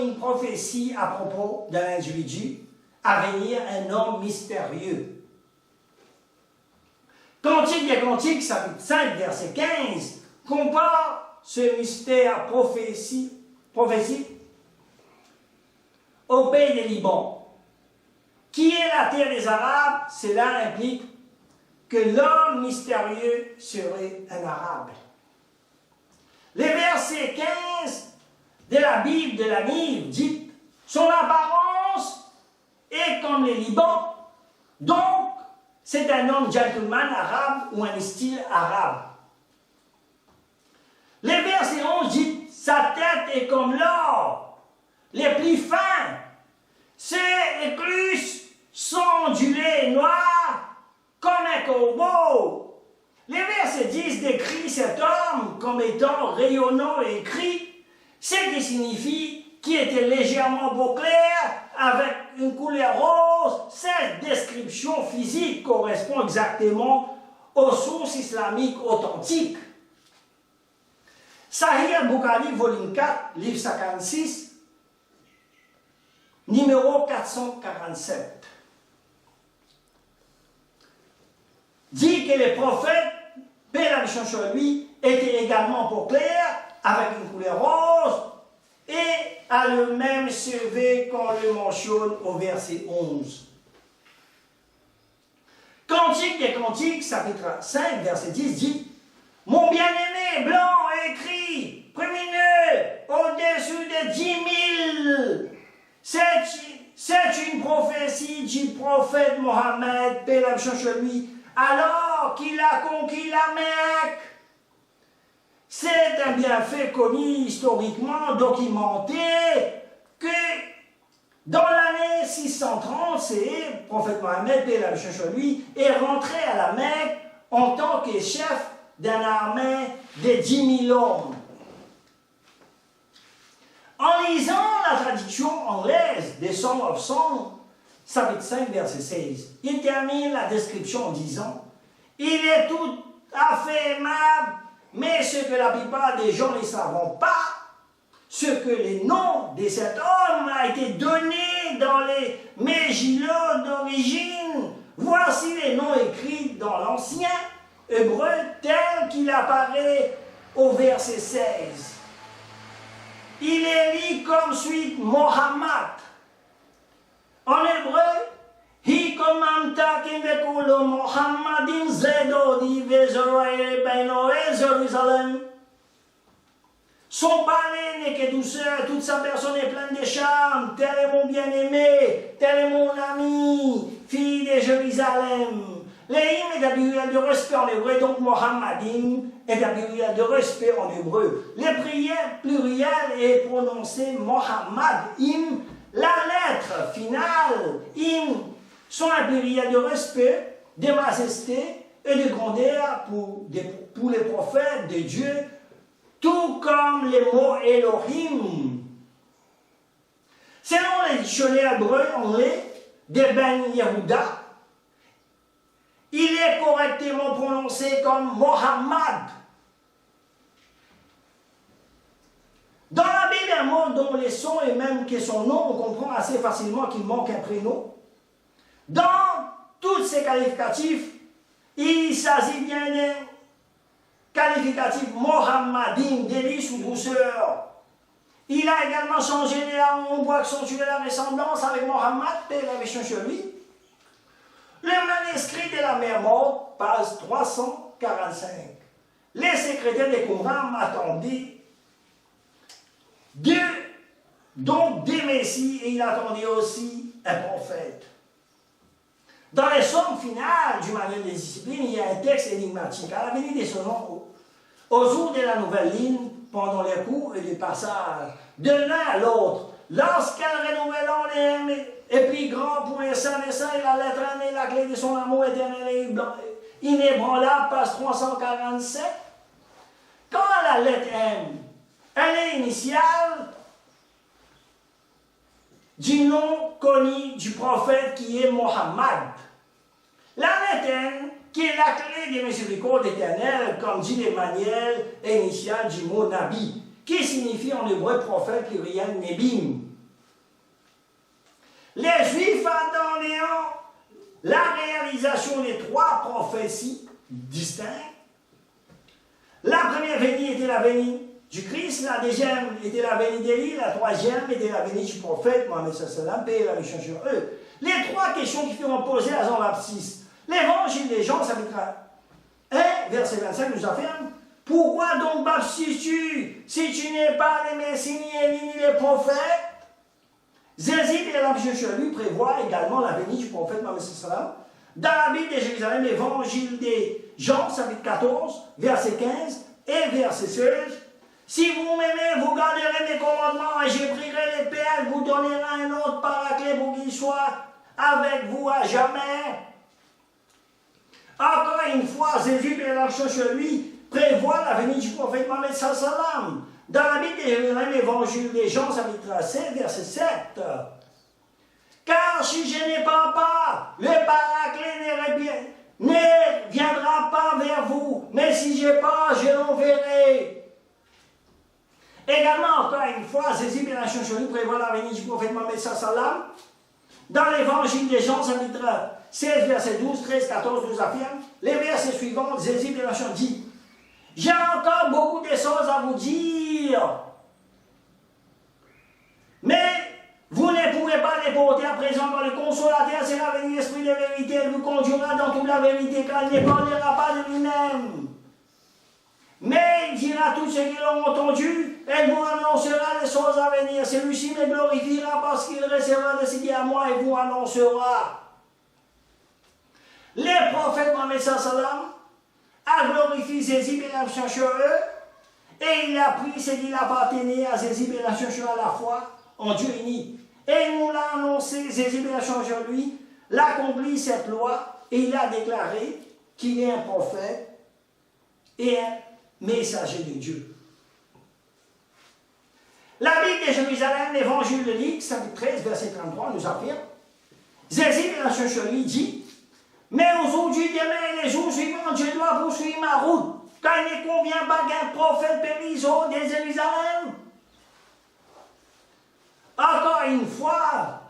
une prophétie à propos d'un individu à venir, un homme mystérieux. Cantique des Cantiques, chapitre 5, verset 15, compare ce mystère prophétique au pays des Liban. Qui est la terre des Arabes? Cela implique que l'homme mystérieux serait un Arabe. Les versets 15 de la Bible de la Bible dit « Son apparence est comme les Libans, donc c'est un homme gentleman arabe ou un style arabe. » Les versets 11 dit « Sa tête est comme l'or, les plis fins, ses écluses sont du lait noir comme un corbeau. » Les versets 10 décrit cet homme comme étant rayonnant et gris, ce qui signifie qu'il était légèrement beau clair avec une couleur rose. Cette description physique correspond exactement aux sources islamiques authentiques. Sahih al-Bukhari, volume 4, livre 56, numéro 447. Dit que les prophètes, paix la mission sur lui, étaient également peau claire, avec une couleur rose, et a le même CV qu'on le mentionne au verset 11. Cantique des Cantiques, chapitre 5, verset 10, dit « Mon bien-aimé blanc écrit, prémineux, au-dessus de 10 000, c'est une prophétie du prophète Mohammed, paix la mission sur lui, alors qu'il a conquis la Mecque. C'est un bienfait connu historiquement documenté que dans l'année 630, le prophète Mohammed, paix la mission sur lui, est rentré à la Mecque en tant que chef d'une armée de 10 000 hommes. En lisant la traduction anglaise des Song of Songs, chapitre 5, verset 16, il termine la description en disant « Il est tout à fait aimable, mais ce que la plupart des gens ne savent pas, ce que le nom de cet homme a été donné dans les Megillot d'origine. Voici les noms écrits dans l'ancien hébreu tel qu'il apparaît au verset 16. Il est dit comme suit Mohammed. En hébreu, Hi komamta kinvekulo Mohammadin zedodi vezorei beno et Jérusalem. Son palais n'est que douceur, toute sa personne est pleine de charme. Tel est mon bien-aimé, tel est mon ami, fille de Jérusalem. Les hymnes est un pluriel de respect en hébreu, donc Mohammadim est un pluriel de respect en hébreu. Les prières pluriel est prononcé Mohammad, hymne. La lettre finale, hymne, sont un pluriel de respect, de majesté et de grandeur pour les prophètes de Dieu, tout comme les mots Elohim. Selon les dictionnaires hébreux anglais de Ben Yehuda, il est correctement prononcé comme Mohammed. Dans la Bible, un mot dont les sons et même que son nom, on comprend assez facilement qu'il manque un prénom. Dans tous ces qualificatifs, il s'agit bien d'un qualificatif Mohammadin, délice ou douceur. Il a également changé les langues pour accentuer la ressemblance avec Mohammed, paix la mission sur lui. Le manuscrit de la mer morte, page 345. Les secrétaires des Qumran attendaient donc des messies, et il attendait aussi un prophète. Dans les sommes finales du manuel des disciplines, il y a un texte énigmatique. À la venue des sonnants, au jour de la nouvelle ligne, pendant les cours et les passages, de l'un à l'autre, lorsqu'elle renouvelant les et puis grand pour les saints des saints, et la lettre N est la clé de son amour éternel et inébranlable, page 347. Quand la lettre M, elle est initiale du nom connu du prophète qui est Mohammed. La Néten, qui est la clé des miséricordes éternelles, comme dit l'Emmanuel initial du mot Nabi, qui signifie en hébreu prophète pluriel Nebim. Les Juifs attendaient la réalisation des 3 prophéties distinctes. La première venue était la venue du Christ, la deuxième était la venue d'Élie, la troisième était la venue du prophète Mohammed sallam, paix et la mission sur eux. Les 3 questions qui furent posées à Jean-Baptiste. L'évangile des Jean, ça veut dire 1, verset 25 nous affirme: pourquoi donc baptises-tu si tu n'es pas les Messies, ni Élie, ni les prophètes? Jésus et la mission sur lui prévoit également la venue du prophète Mohammed sallam. Dans la Bible de Jérusalem, l'évangile des Jean, chapitre 14, verset 15 et verset 16. Si vous m'aimez, vous garderez mes commandements et je prierai les pères, vous donnerez un autre paraclet pour qu'il soit avec vous à jamais. Encore une fois, Jésus et l'action sur lui prévoit la venue du prophète Mohammed sallam. Dans la Bible de Jérusalem, l'évangile des Jean, chapitre 7, verset 7. Car si je n'ai pas, le paraclet ne viendra pas vers vous, mais si je pars, je l'enverrai. Également, encore une fois, Jésus et l'action sur lui prévoit la venue du prophète Mohammed sallam. Dans l'évangile des Jean, chapitre 16, verset 12, 13, 14, nous affirme, les versets suivants, Jésus et l'action dit: j'ai encore beaucoup de choses à vous dire, mais vous ne pouvez pas les porter à présent, car le consolateur sera venu, l'esprit de vérité, il vous conduira dans toute la vérité, car il ne parlera pas de lui-même. Mais il dira tout ce qu'ils ont entendu, et vous annoncera les choses à venir. Celui-ci me glorifiera parce qu'il recevra de ce qui est à moi et vous annoncera. Les prophètes Mohammed sallam a glorifié Jésus et la sur eux, et il a pris ce qu'il appartenait à Jésus et la sur à la fois en Dieu uni. Et il nous l'a annoncé, Jésus et la sur lui, l'accomplit cette loi, et il a déclaré qu'il est un prophète et un messager de Dieu. La Bible de Jérusalem, l'évangile de Luc, chapitre 13, verset 33, nous affirme: Jésus et la sur lui dit: mais aujourd'hui, demain et les jours suivants, je dois poursuivre ma route, car il ne convient pas qu'un prophète périsse au de Jérusalem. Encore une fois,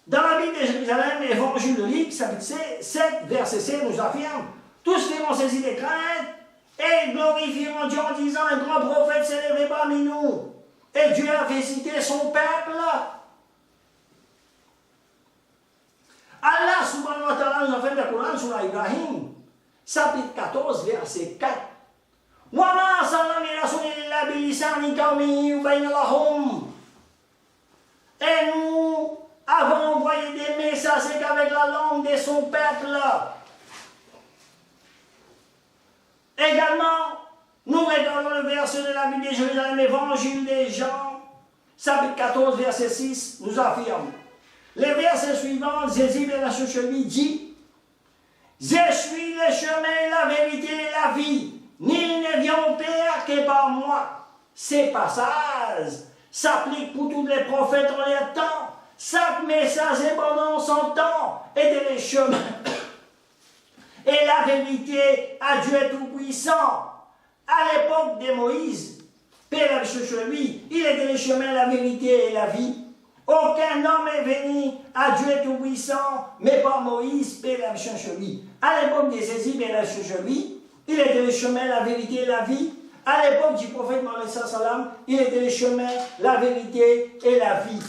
dans la Bible de Jérusalem, l'évangile de Luc, chapitre 7, verset 7, nous affirme: tous feront saisir des craintes et glorifieront Dieu en disant: un grand prophète s'est levé parmi nous, et Dieu a visité son peuple. Allah subhanahu wa ta'ala nous a fait le Coran sur Ibrahim, chapitre 14, verset 4. وَمَا أَرْسَلْنَا مِن رَّسُولٍ إِلَّا بِلِسَانِ قَوْمِهِ لِيُبَيِّنَ لَهُمْ. Et nous avons envoyé des messages avec la langue de son peuple. Également, nous regardons le verset de la Bible de Jérusalem, l'évangile des Jean, chapitre 14, verset 6, nous affirme. Les versets suivants, Jésus de la Chouchouli dit: je suis le chemin, la vérité et la vie. Nul ne vient au Père que par moi. Ces passages s'appliquent pour tous les prophètes en leur temps. Chaque message est pendant son temps et de les chemins. Et la vérité à Dieu Tout-Puissant. À l'époque de Moïse, Père sur lui, il était le chemin, la vérité et la vie. Aucun homme est venu à Dieu Tout-Puissant, mais par Moïse, Père sur lui. À l'époque de Jésus, Père sur lui, il était le chemin, la vérité et la vie. À l'époque du prophète Mohammed sallam, il était le chemin, la vérité et la vie.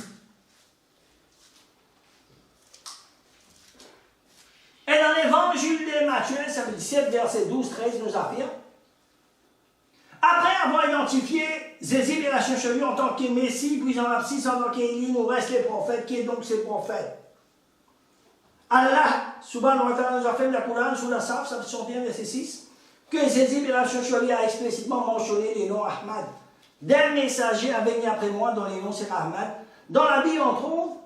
Et dans l'évangile de Matthieu, chapitre 7, verset 12-13, nous affirme: après avoir identifié Jésus et la chercherie en tant que Messie, puis en abscisse en tant qu'Élie, nous reste les prophètes. Qui est donc ces prophètes? Allah, subhanahu wa ta'ala, nous a fait de la Coran sous la Saf, chapitre 61, verset 6, que Jésus et la chercherie a explicitement mentionné les noms Ahmad. D'un messager à venir après moi, dont les noms c'est Ahmad. Dans la Bible, on trouve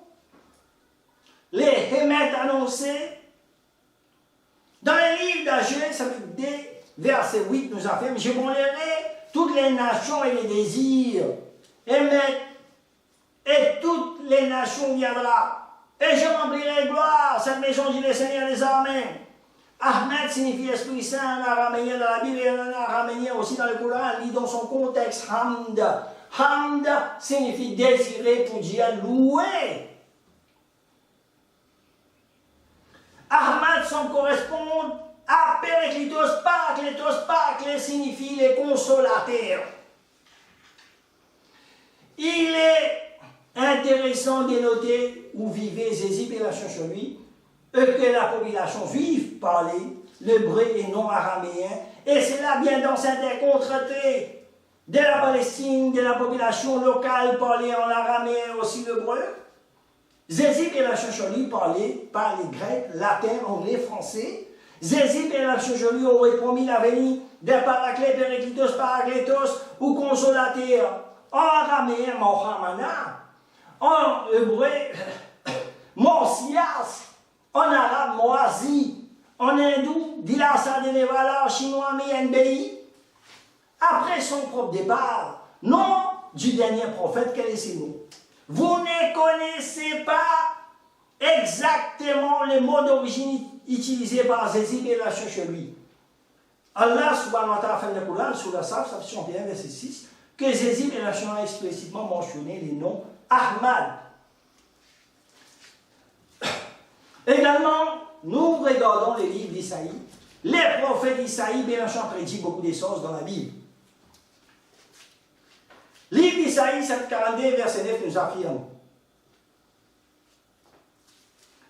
les Hémet annoncés. Dans le livre d'Agé, chapitre 2, verset 8, nous affirme: je montrerai toutes les nations et les désirs. Et toutes les nations viendront. et je remplirai gloire cette maison, dit le Seigneur des armées. Ahmed signifie Esprit Saint en araméen dans la Bible et en araméen aussi dans le Coran, lit dans son contexte Hamd. Hamd signifie désirer pour dire louer. Ahmad semble correspondre à Péréclitos, Paraclétos signifie les consolateurs. Il est intéressant de noter où vivait Zézib et la lui, que la population juive parlait l'hébreu et non araméen, et c'est là bien dans cet intercontraité de la Palestine, de la population locale parlait en araméen aussi l'hébreu. Zézib et la Chacholi parlaient par les Grecs, latin, anglais, français. Zézib et la Chacholi auraient promis la venue des Paraclètes, Péréclitos, Paraclétos ou Consolateur. En araméen, Mohamana. En hébreu, Mosias. En arabe, Moazi. En hindou, Dilasa de Nevala. En chinois, Mienbei. Après son propre départ, nom du dernier prophète, quel est ce nom? Vous ne connaissez pas exactement les mots d'origine utilisés par Zézib et la Chacholi. Allah subhanahu wa ta'ala a fait le Coran sur la Saf, chapitre 1, verset 6, que Zézib et la Chacholi a explicitement mentionné les noms Ahmad. Également, nous regardons les livres d'Isaïe. Les prophètes d'Isaïe, Bélanchon prédit beaucoup des choses dans la Bible. Livre d'Isaïe, 42, verset 9, nous affirme: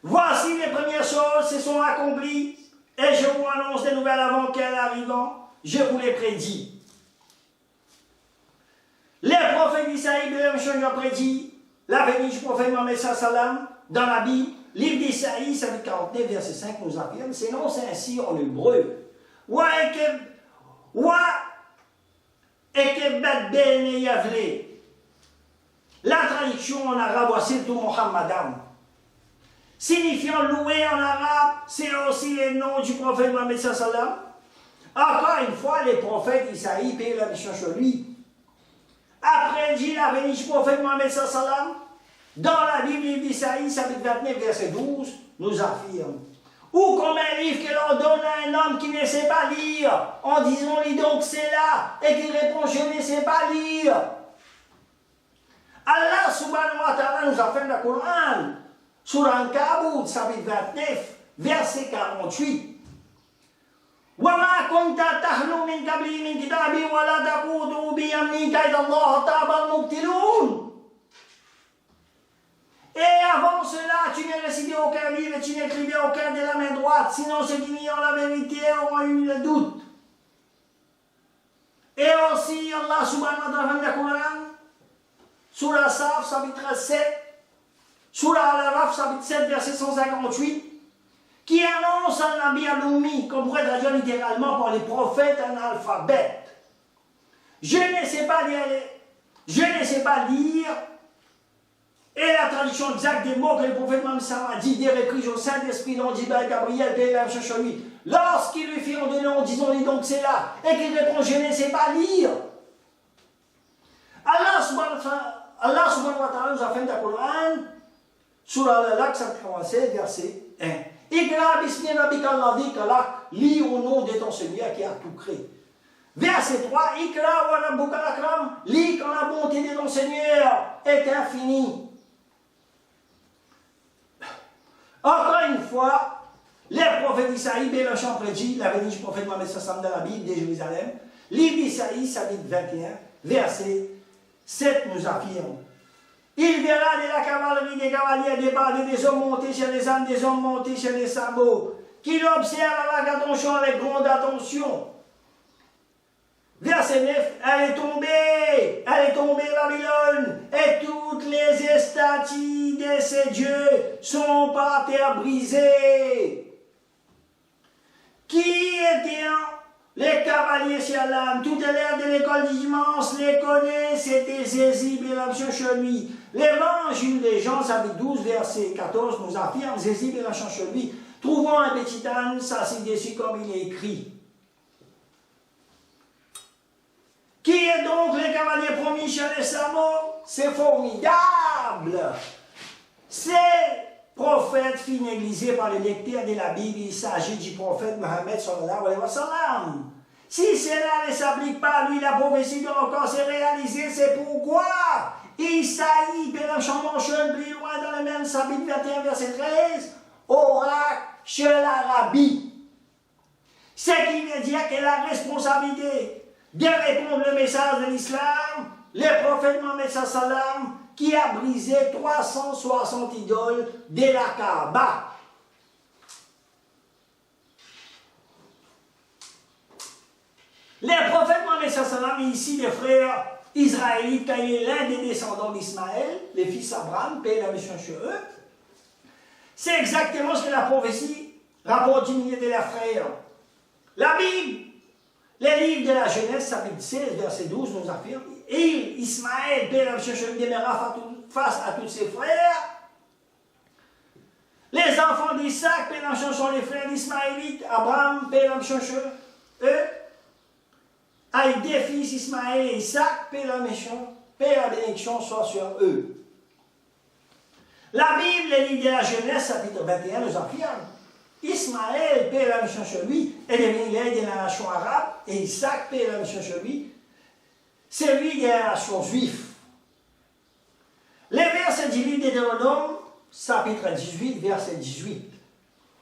voici les premières choses se sont accomplies, et je vous annonce des nouvelles avant qu'elles arrivent. Je vous les prédis. Les prophètes d'Isaïe, Bélanchon prédit la venue du prophète Mohammed sallam dans la Bible. Livre d'Isaïe, 49, verset 5, nous affirme, sinon c'est ainsi en hébreu. La traduction en arabe, c'est tout Muhammadam. Signifiant louer en arabe, c'est aussi le nom du prophète Mohammed sallam. Encore une fois, les prophètes Isaïe payent la mission sur lui. Après dit la venue du prophète Mohammed sallam, dans la Bible d'Isaïe, chapitre 29, verset 12, nous affirme: ou comme un livre que l'on donne à un homme qui ne sait pas lire, en disant lis donc c'est là, et qui répond je ne sais pas lire. Allah subhanahu wa ta'ala nous a fait le Coran, sur Ankabut, chapitre 29, verset 48. وَمَا كُنْتَ تَحْلُو مِنْ قَبْلِهِ مِنْ كِتَابٍ وَلَا تَخُوضُوا بِيَمِينِكَ إِذًا لَّارْتَابَ الْمُبْطِلُونَ. Et avant cela, tu ne récitais aucun livre et tu n'écrivais aucun de la main droite, sinon ceux qui nient la vérité auront eu le doute. Et aussi, Allah subhanahu wa ta'ala dans le Coran, sur la Saf, chapitre 7, sur la Al-Araf, chapitre 7, verset 158, qui annonce un Nabi al-Ummi, qu'on pourrait traduire littéralement par les prophètes analphabètes. Je ne sais pas lire, et la traduction exacte des mots que le prophète Mohammed a dit, des repris au Saint-Esprit dont dit Gabriel, Bélam Chachoui, lorsqu'il lui fit ordonner en disant lis donc c'est là, et qu'il répond je ne sais pas lire. Allah subhanahu wa ta'ala nous a fait un Coran sur Al-Alaq 187, verset 1. Ikra bismi rabbika alladhi khalaq, lis au nom de ton Seigneur qui a tout créé. Verset 3, Ikra wa rabbuka al-akram, lis quand la bonté de ton Seigneur est infinie. Encore une fois, les prophètes d'Isaïe, Bélanchon prédit la venue du prophète Mohammed sallam dans la Bible de Jérusalem. Livre d'Isaïe, chapitre 21, verset 7 nous affirme: il verra de la cavalerie des cavaliers débarder, des hommes montés sur les ânes, des hommes montés sur les sabots, qui l'observent avec attention, avec grande attention. Verset 9, elle est tombée Babylone, et toutes les statues de ses dieux sont par terre brisées. Qui étaient les cavaliers Shalom? Toute l'ère de l'école du dimanche les connaît, c'était Zézib et la Chacholi. L'évangile de Jean, chapitre 12, verset 14, nous affirme: Zézib et la Chacholi, trouvant un petit âne, s'assit dessus comme il est écrit. Qui est donc le cavalier promis chez les Samots? C'est formidable. C'est prophète fut négligé par les lecteurs de la Bible. Il s'agit du prophète Mohammed sallallahu alayhi wa sallam. Si cela ne s'applique pas à lui, la prophétie doit encore se réaliser. C'est pourquoi Isaïe, pénachement mentionne plus loin dans le même chapitre 21, verset 13, oracle chez l'Arabie. Ce qui veut dire que la responsabilité de répondre le message de l'islam, le prophète Mohammed sallam, qui a brisé 360 idoles de la Kaaba. Le prophète Mohammed sallam est ici le frère israélite, quand il est l'un des descendants d'Ismaël, les fils d'Abraham, paix et la mission chez eux. C'est exactement ce que la prophétie rapporte du milieu de leurs frères. La Bible, les livres de la Genèse, chapitre 16, verset 12, nous affirme, et Ismaël, paix et la mission chez eux, demeura face à tous ses frères. Les enfants d'Isaac, paix et la mission sont les frères d'Ismaélites, Abraham, paix et la mission chez eux. Avec des fils Ismaël et Isaac, paix la mission, paix la bénédiction soit sur eux. La Bible, les livres de la Genèse, chapitre 21, nous affirme Ismaël, paix la mission sur lui, est devenu l'aide de la nation arabe, et Isaac, paix la mission sur lui, c'est lui de la nation juive. Les versets du livre de Deutéronome, chapitre 18, verset 18.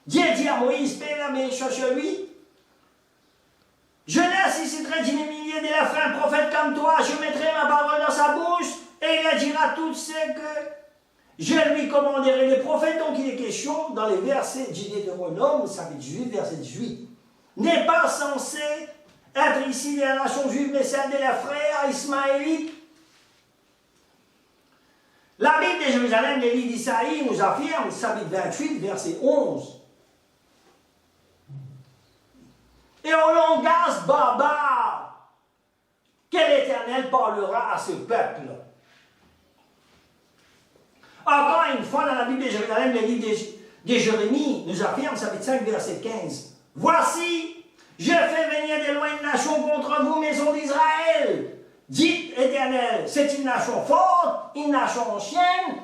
Dieu dit à Moïse, paix la bénédiction sur lui. Je laisse ici très d'une millier de la fin, prophète comme toi, je mettrai ma parole dans sa bouche, et il dira tout ce que je lui commanderai. Les prophètes, donc il est question, dans les versets du Deutéronome, chapitre 18, verset 18, n'est pas censé être ici de la nation juive, mais celle de la frère ismaélite. La Bible de Jérusalem, les livres d'Isaïe, nous affirme, chapitre 28, verset 11, et au langage barbare que l'Éternel parlera à ce peuple. Encore une fois, dans la Bible de Jérusalem, le livre de Jérémie nous affirme, chapitre 5, verset 15. Voici, je fais venir de loin une nation contre vous, maison d'Israël. Dites, Éternel, c'est une nation forte, une nation ancienne,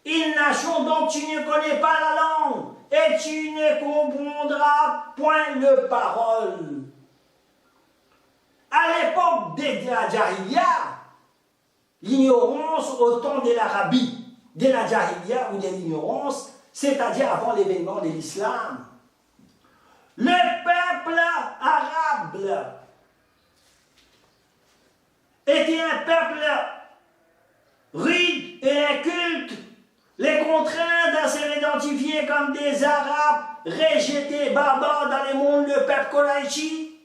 une nation dont tu ne connais pas la langue, et tu ne comprendras point le parole. À l'époque de la Jahiliya, l'ignorance au temps de l'Arabie, de la Jahiliya ou de l'ignorance, c'est-à-dire avant l'événement de l'islam. Le peuple arabe était un peuple rude et inculte, les contraintes à se identifier comme des Arabes rejetés, barbares dans le monde, le peuple Koraïchi.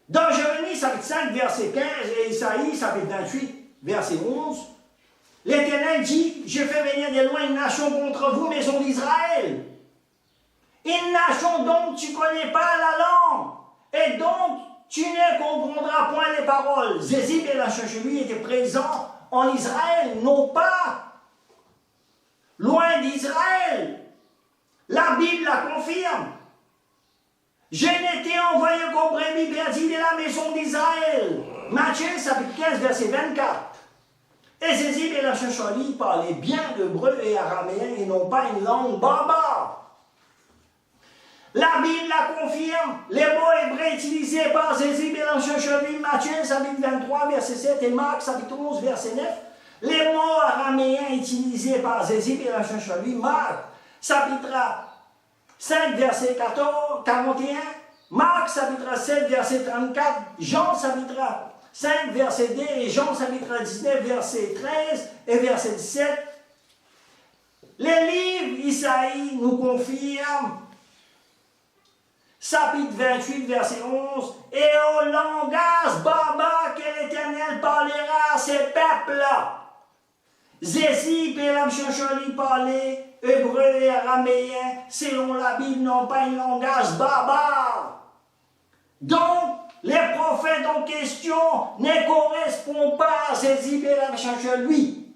Dans Jérémie, chapitre 5, verset 15, et Isaïe, chapitre 28, verset 11, l'Éternel dit, je fais venir de loin une nation contre vous, maison d'Israël. Une nation dont tu ne connais pas la langue, et dont tu ne comprendras point les paroles. Zézib et la lui étaient présents en Israël, non pas loin d'Israël. La Bible la confirme. Je n'étais envoyé qu'aux brebis perdues de la maison d'Israël. Matthieu, chapitre 15, verset 24. Et Zézib et la Shachali parlaient bien hébreu et araméen et non pas une langue barbare. La Bible la confirme. Les mots hébreux utilisés par Zézib et la Shachali, Matthieu, chapitre 23, verset 7 et Marc, chapitre 11, verset 9. Les mots araméens utilisés par Zézib et la Shachali, Marc, chapitre 5, verset 41, Marc, chapitre 7, verset 34, Jean, chapitre 5, verset 2, et Jean, chapitre 19, verset 13 et verset 17. Les livres Isaïe nous confirment, chapitre 28, verset 11, et au langage barbare que l'Éternel parlera à ces peuples-là. Zézib et Lamchocholi parlaient hébreu et araméen, selon la Bible, n'ont pas un langage barbare. Donc, les prophètes en question ne correspondent pas à Zézib et Lamchocholi.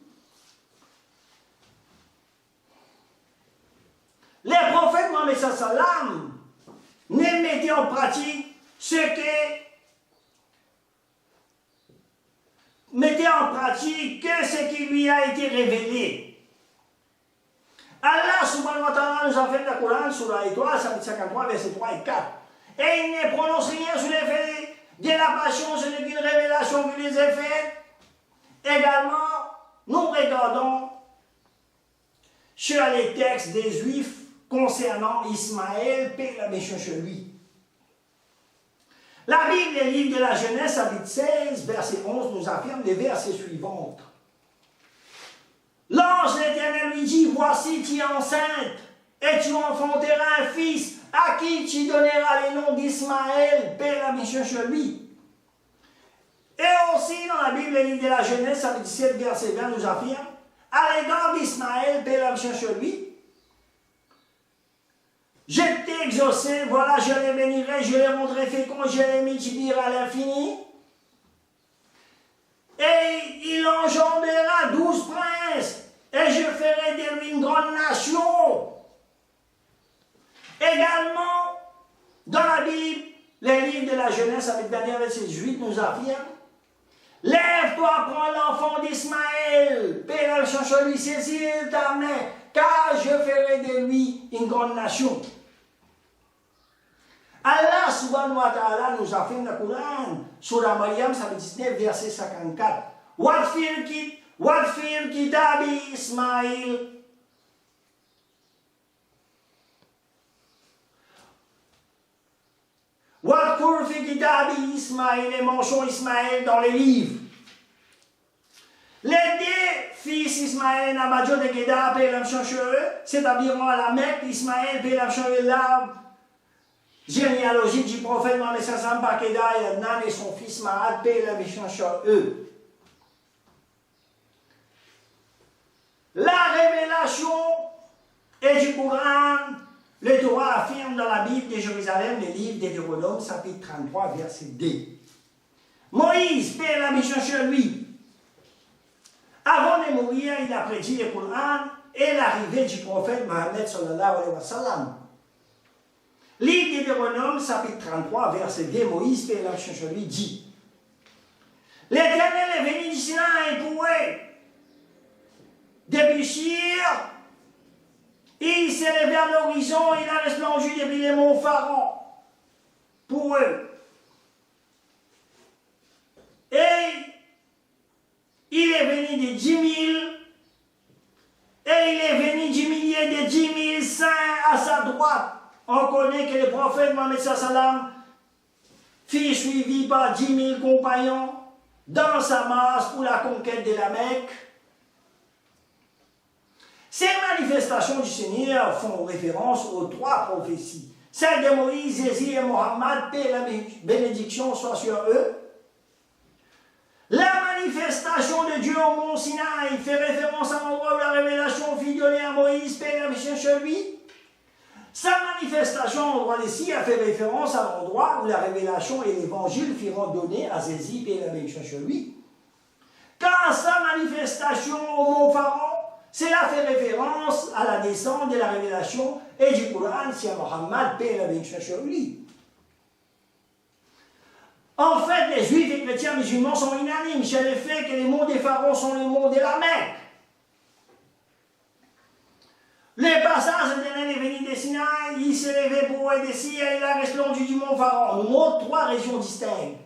Les prophètes Mohammed sallam ne mettaient en pratique ce que mettait en pratique que ce qui lui a été révélé. Allah subhanahu wa ta'ala nous a fait le Coran sur la étoile, chapitre 53, versets 3 et 4. Et il ne prononce rien sur les faits de la passion, ce n'est qu'une révélation qui les a faite. Également, nous regardons sur les textes des Juifs concernant Ismaël, paix la méchant chez lui. La Bible, le livre de la Genèse, chapitre 16, verset 11, nous affirme les versets suivants. L'ange de l'Éternel lui dit, voici tu es enceinte, et tu enfanteras un fils, à qui tu donneras le nom d'Ismaël, paix la méchant chez lui. Et aussi dans la Bible, le livre de la Genèse, chapitre 17, verset 20, nous affirme, à l'égard d'Ismaël, paix la méchant chez lui, je t'ai exaucé, voilà, je les bénirai, je les rendrai féconds, je les multiplierai à l'infini. Et il engendrera 12 princes, et je ferai de lui une grande nation. Également, dans la Bible, les livres de la Genèse, avec dernier verset 18, nous affirme, lève-toi, prends l'enfant d'Ismaël, paix la méchant chez lui, saisis ta main, car je ferai de lui une grande nation. Allah subhanahu wa ta'ala nous affirme dans le Coran, Surah Maryam, chapitre 19, verset 54. Wadfir kitabi Ismaïl. Wadkur fi kitabi Ismaïl, et mention Ismaël dans les livres. Les deux fils Ismaël, Nabadjo de Geda, paix la méchant chez eux, c'est-à-dire à la Mecque, Ismaël, paix la méchant l'arbre généalogique du prophète Mohammed Sassam Bakeda et Adnan et son fils Mahat, paix la méchant chez eux. La révélation est du Coran. Le Torah affirme dans la Bible de Jérusalem, le livre de Deutéronome, chapitre 33, verset 2. Moïse, paix la méchant chez lui. Avant de mourir, il a prédit le Coran et l'arrivée du prophète Mohammed sallallahu alayhi wa sallam. Livre de Deutéronome, chapitre 33, verset 2, Moïse, paix la méchant chez lui, dit: l'Éternel est venu du Sinaï pour eux, depuis Shir, il s'est levé vers l'horizon, il a resplendu depuis les monts Pharaon pour eux. Et il est venu de 10 000, et il est venu du millier de 10 000 saints à sa droite. On connaît que le prophète Mohammed sallam fut suivi par 10 000 compagnons dans sa marche pour la conquête de la Mecque. Ces manifestations du Seigneur font référence aux trois prophéties. Celle de Moïse, Jésus et Mohammed, paix et la bénédiction soit sur eux. La manifestation de Dieu au mont Sinaï fait référence à l'endroit où la révélation fut donnée à Moïse, paix et la bénédiction chez lui. Sa manifestation à l'endroit d'ici a fait référence à l'endroit où la révélation et l'évangile furent donnés à Jésus, paix et la bénédiction chez lui. Quand sa manifestation au mont Pharaon, cela fait référence à la descente de la révélation et du Coran sur Mohammed, paix et la bénédiction sur lui. En fait, les Juifs et chrétiens musulmans sont unanimes sur le fait que les monts des pharaons sont les monts de la Mecque. Le passage d'Éternel est venu de Sinaï, il s'est levé pour eux d'ici et il a resplendu du mont Pharaon. Nous montrons trois régions distinctes.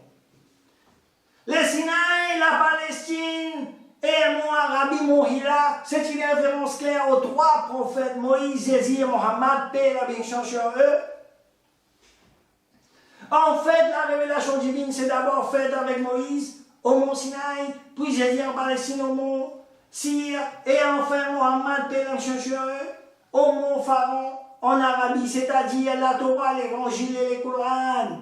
Le Sinaï, la Palestine et mon Arabi, mon Hira, c'est une référence claire aux trois prophètes Moïse, Jésus et Mohammed, paix et la bénédiction sur eux. En fait, la révélation divine s'est d'abord faite avec Moïse au mont Sinaï, puis Jésus en Palestine au mont Sir, et enfin Mohammed, paix et la bénédiction sur eux, au mont Pharaon en Arabie, c'est-à-dire la Torah, l'Évangile et le Coran.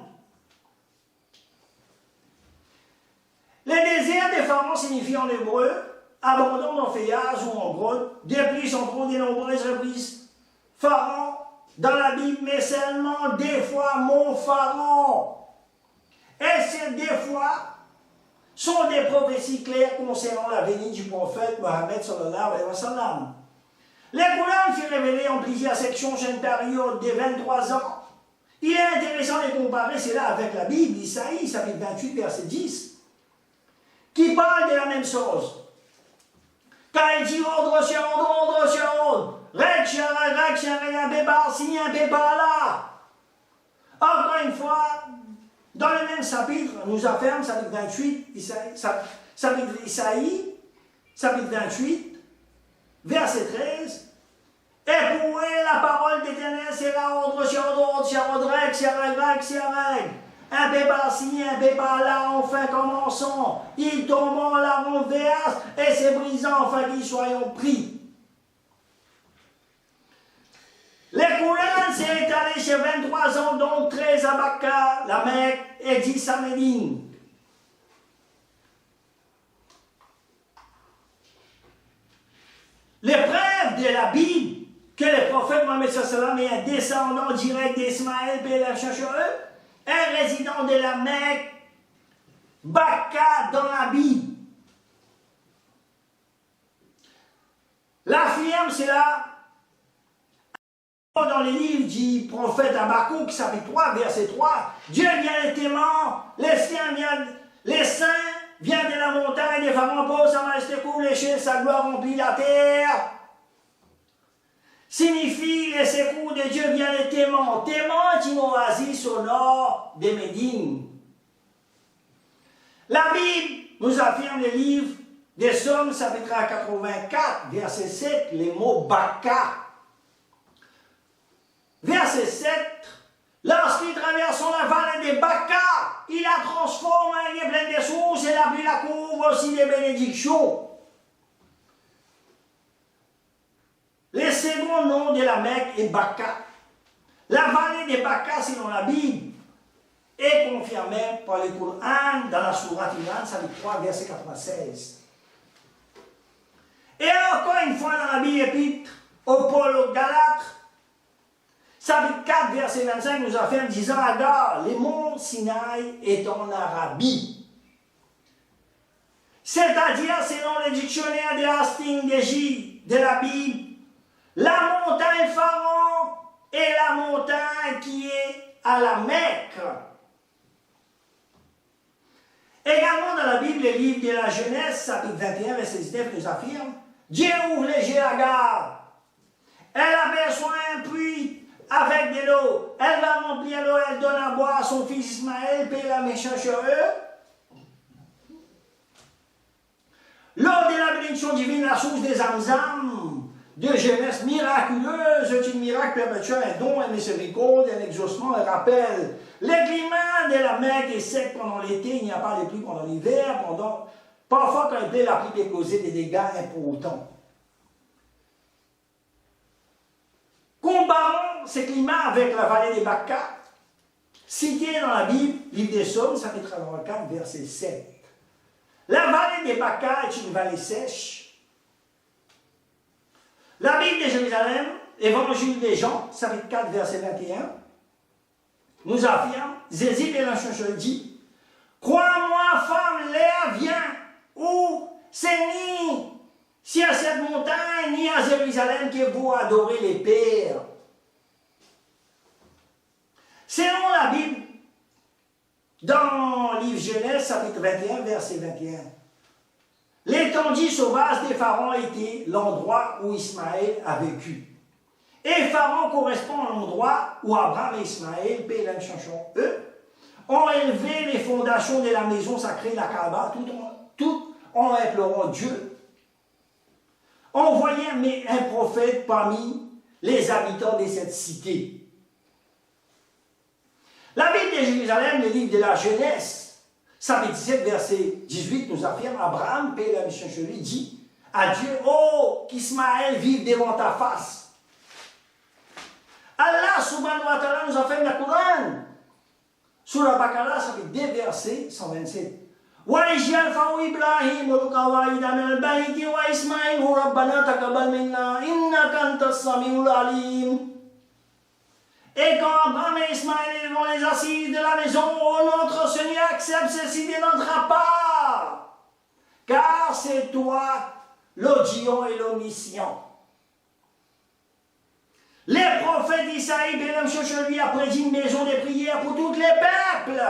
Le désert des pharaons signifie en hébreu abandon dans feuillage ou en grotte. De plus, on trouve de nombreuses reprises pharaon dans la Bible, mais seulement des fois mon pharaon. Et ces deux fois sont des prophéties claires concernant la venue du prophète Mohammed sallallahu alayhi wa sallam. Le Coran fut révélé en plusieurs sections sur une période de 23 ans. Il est intéressant de comparer cela avec la Bible, Isaïe, chapitre 28, verset 10. Qui parle de la même chose. Quand il dit ordre sur ordre, règle, un pépa ci, un pépa là. Encore une fois, dans le même chapitre, nous affirme, chapitre 28, chapitre Isaïe, chapitre 28, verset 13. Éprouver la parole d'Éternel sera ordre sur ordre, règle. Un peu par-ci, un peu par-là, enfin commençons. Ils tombent en la renverse et c'est brisant, enfin qu'ils soyons pris. Les Courans s'est étalé chez 23 ans, dont 13 à Bakka, la Mecque, et 10 à Médine. Les preuves de la Bible que le prophète Mohammed sallam est un descendant direct d'Ismaël, puis la chercheur, un résident de la Mecque, Bakka dans la Bible. L'affirme, c'est là, dans les livres du prophète Habakkuk, chapitre 3, verset 3, Dieu vient les témoins, les saints viennent de la montagne, les pharaons posent sa majesté couvre les cieux, sa gloire remplit la terre. Signifie les secours de Dieu vient les témoins. Témoins qui ont oasis au nord de Médine. La Bible nous affirme les livres des Psaumes, chapitre 84, verset 7, les mots Bakka. Verset 7, lorsqu'il traverse la vallée de Bakka, il la transforme, il est plein de sources, et la pluie la couvre aussi des bénédictions. Le second nom de la Mecque est Bakka. La vallée de Bakka, selon la Bible, est confirmée par le Coran dans la Sourate Imran, chapitre 3, verset 96. Et encore une fois dans la Bible épître au Paul aux Galates, chapitre 4, verset 25, nous affirme disant Agar, les monts Sinaï est en Arabie. C'est-à-dire, selon le dictionnaire de Hastings d'Égypte, de la Bible, la montagne Pharaon est la montagne qui est à la Mecque. Également dans la Bible, le livre de la Genèse, chapitre 21, verset 19, nous affirme Dieu ouvre les yeux d'Agar. Elle aperçoit un puits avec de l'eau. Elle va remplir l'eau, elle donne à boire à son fils Ismaël, puis la méchante sur eux. L'eau de la bénédiction divine, la source des Zamzam, de jeunesse miraculeuse, est un miracle perpétuel, un don, un miséricorde, un exaucement, un rappel. Le climat de la Mecque est sec pendant l'été, il n'y a pas de pluie pendant l'hiver, parfois quand il plaît, la pluie peut causer des dégâts importants. Comparons ce climat avec la vallée des Bakka, citée dans la Bible, livre des Psaumes, chapitre 44, verset 7. La vallée des Bakka est une vallée sèche. La Bible de Jérusalem, Évangile des Jean, chapitre 4, verset 21, nous affirme, Jésus de l'Ancien dit, crois-moi, femme, l'air vient, où c'est ni à cette montagne, ni à Jérusalem que vous adorez les pères. Selon la Bible, dans le livre Genèse, chapitre 21, verset 21, l'étendue sauvage des pharaons était l'endroit où Ismaël a vécu. Et Pharaon correspond à l'endroit où Abraham et Ismaël, paix et chanson, eux, ont élevé les fondations de la maison sacrée, la Kaaba, tout en implorant Dieu. On voyait un prophète parmi les habitants de cette cité. La Bible de Jérusalem, le livre de la Genèse, chapitre 17, verset 18, nous affirme Abraham, paix et la mission sur lui, dit à Dieu, oh, qu'Ismaël vive devant ta face. Allah subhanahu wa ta'ala nous affirme le Coran. Sur la Baqarah, chapitre 2, verset 127. وَإِذْ يَرْفَعُ إِبْرَاهِيمُ الْقَوَاعِدَ مِنَ الْبَيْتِ وَإِسْمَاعِيلُ رَبَّنَا تَقَبَّلْ مِنَّا إِنَّكَ أَنْتَ السَّمِيعُ الْعَلِيمُ. Et quand Abraham et Ismaël vont les assises de la maison, oh, notre Seigneur accepte ceci de notre part, car c'est toi l'audient et l'omniscient. Les prophètes Isaïe, Bélam Chocheli, a prédit une maison de prière pour tous les peuples.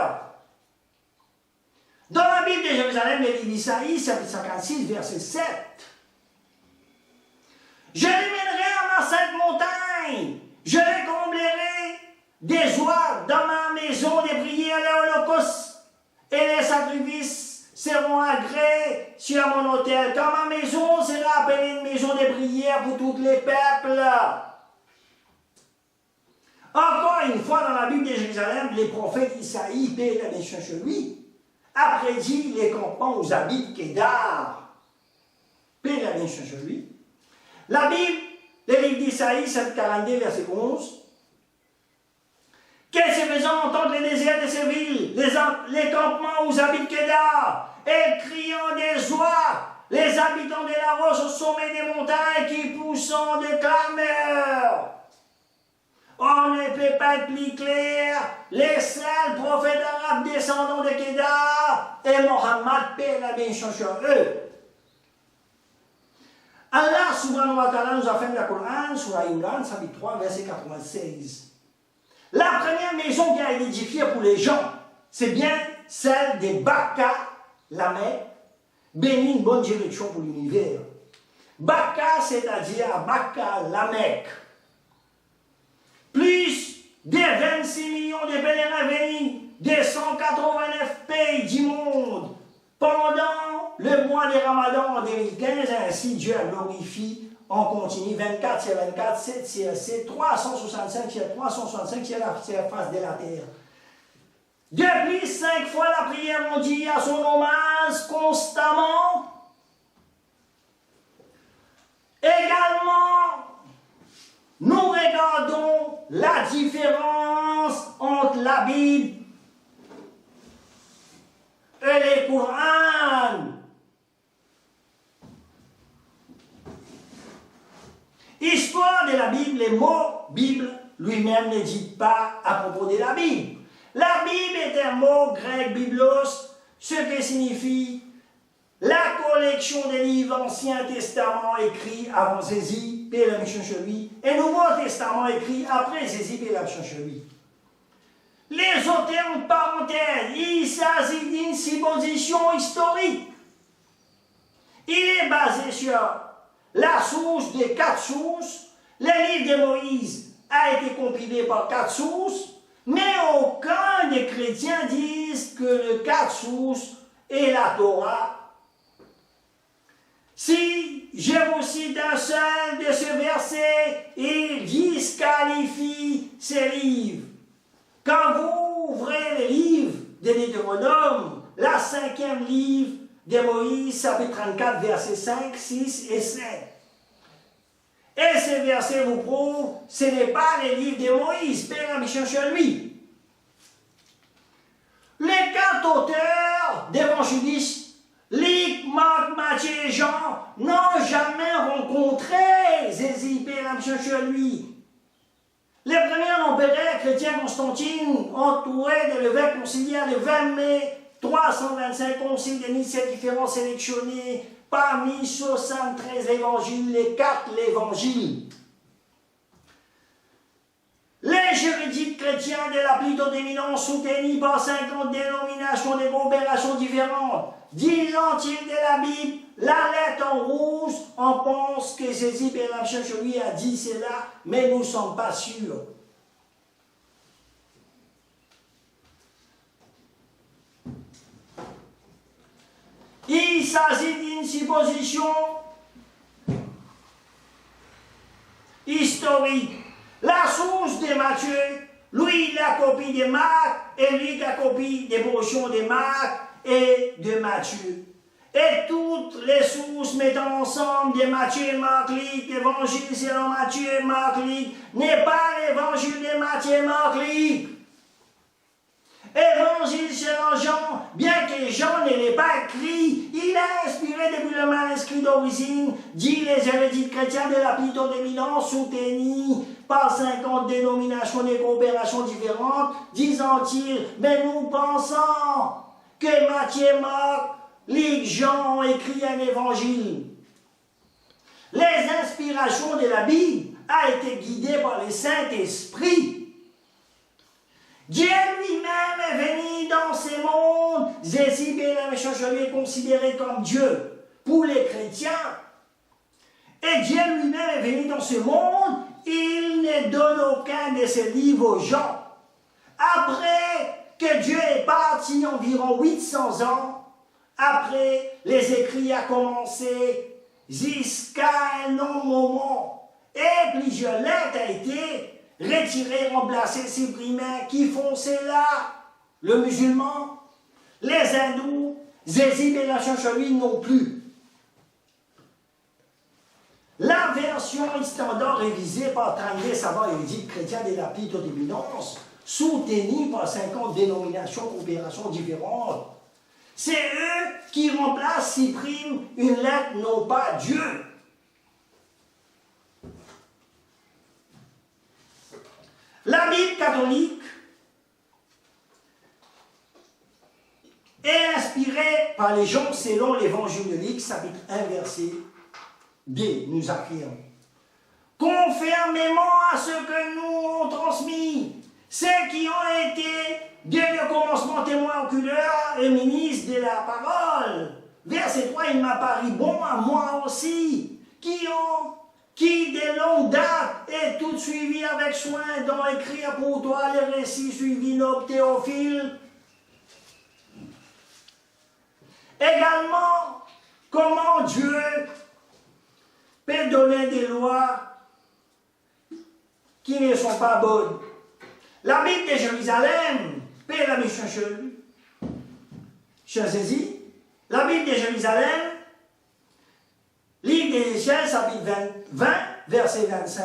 Dans la Bible de Jérusalem, le livre d'Isaïe, chapitre 56, verset 7. Je les mènerai à ma sainte montagne, je les comblerai des joies dans ma maison des prières, les holocaustes et les sacrifices seront agréés sur mon autel, car ma maison sera appelée une maison de prière pour tous les peuples. Encore une fois, dans la Bible de Jérusalem, les prophètes Isaïe, paix et la bénédiction sur lui, a prédit les campements aux habits de Kédar. Paix et la bénédiction sur lui. La Bible, le livre d'Isaïe, chapitre 42, verset 11. Qu'elle se faisant entendre les désirs de ces villes, les campements aux habits de Kédar, et criant des joies, les habitants de la roche au sommet des montagnes qui poussant de clameurs. On ne peut pas être plus clair, les seuls prophètes arabes descendants de Kédar et Mohammed, paix et la bénédiction sur eux. Allah subhanahu wa ta'ala nous affirme dans le Coran, sur Imran, chapitre 3, verset 96. La première maison qui a été édifiée pour les gens, c'est bien celle de Bakka, la Mecque, bénie une bonne direction pour l'univers. Bakka, c'est-à-dire Bakka, la Mecque. Plus de 26 millions de pèlerins venus des 189 pays du monde pendant le mois de Ramadan en 2015. Ainsi, Dieu a glorifié en continu 24 sur 24, 7 sur 7, 365 sur 365 sur la face de la terre. Depuis 5 fois la prière, on dit à son hommage constamment. Également, nous regardons la différence entre la Bible et le Coran. Histoire de la Bible, les mots Bible lui-même ne dit pas à propos de la Bible. La Bible est un mot grec biblos, ce qui signifie la collection des livres Ancien Testament écrits avant Jésus, paix et la mission sur lui, et Nouveau Testament écrit après Jésus, paix et la mission sur lui. Les auteurs en parenthèse, il s'agit d'une supposition historique. Il est basé sur la source des 4 sources. Le livre de Moïse a été compilé par 4 sources, mais aucun des chrétiens disent que les 4 sources est la Torah. Si je vous cite un seul de ce verset, il disqualifie ces livres. Quand vous ouvrez le livre de Deutéronome, la 5e livre de Moïse, chapitre 34, versets 5, 6 et 7. Et ce verset vous prouve que ce n'est pas le livre de Moïse, paix et la mission sur lui. Les 4 auteurs d'évangélistes, Luc, Marc, Matthieu et Jean, n'ont jamais rencontré Jésus, paix et la mission sur lui. Les premiers empereurs chrétiens Constantine, entouré de l'évêque conciliaire le 20 mai 325 conciles de Nicée différents sélectionnés parmi 73 évangiles, les 4 l'évangile. Les juridiques chrétiens de la plutodéminance soutenus par 50 dénominations de coopération différentes, disant-ils de la Bible, la lettre en rouge, on pense que Jésus, paix et la mission sur lui, a dit cela, mais nous ne sommes pas sûrs. Il s'agit d'une supposition historique. La source de Matthieu, lui, la copie de Marc, et lui, la copie des portions de Marc et de Matthieu. Et toutes les sources mettant ensemble de Matthieu et Marc, l'évangile selon Matthieu et Marc, n'est pas l'évangile de Matthieu et Marc. Évangile selon Jean, bien que Jean ne l'ait pas écrit, il a inspiré depuis le manuscrit d'origine, dit les hérétiques chrétiens de la plutodéminance soutenus par 50 dénominations de coopération différentes, disant-ils, mais nous pensons que Matthieu, Marc, Luc, Jean ont écrit un évangile. Les inspirations de la Bible ont été guidées par le Saint-Esprit. Dieu lui-même est venu dans ce monde. Jésus, bien lui est considéré comme Dieu pour les chrétiens. Et Dieu lui-même est venu dans ce monde. Il ne donne aucun de ses livres aux gens. Après que Dieu est parti environ 800 ans, après les écrits a commencé jusqu'à un long moment, et plusieurs lettres ont été retirées, remplacées, supprimées, qui font cela. Le musulman, les hindous, Jésus et la chancellerie non plus. La version standard révisée par 32 savants érudites chrétiens de la plus haute éminence, soutenue par 50 dénominations, coopérations différentes, c'est eux qui remplacent, suppriment une lettre, non pas Dieu. La Bible catholique est inspirée par les gens selon l'Évangile de Luc, chapitre 1, verset B, nous affirme. Conformément à ce que nous ont transmis, ceux qui ont été dès le commencement témoins oculaires et ministres de la parole. Verset 3, il m'a paru bon à moi aussi, qui de longue date est tout suivi avec soin dont écrire pour toi les récits suivis nos Théophile. Également, comment Dieu peut donner des lois qui ne sont pas bonnes. La Bible de Jérusalem, paix la mission chez Jésus, la Bible de Jérusalem, livre d'Ézéchiel, chapitre 20, verset 25.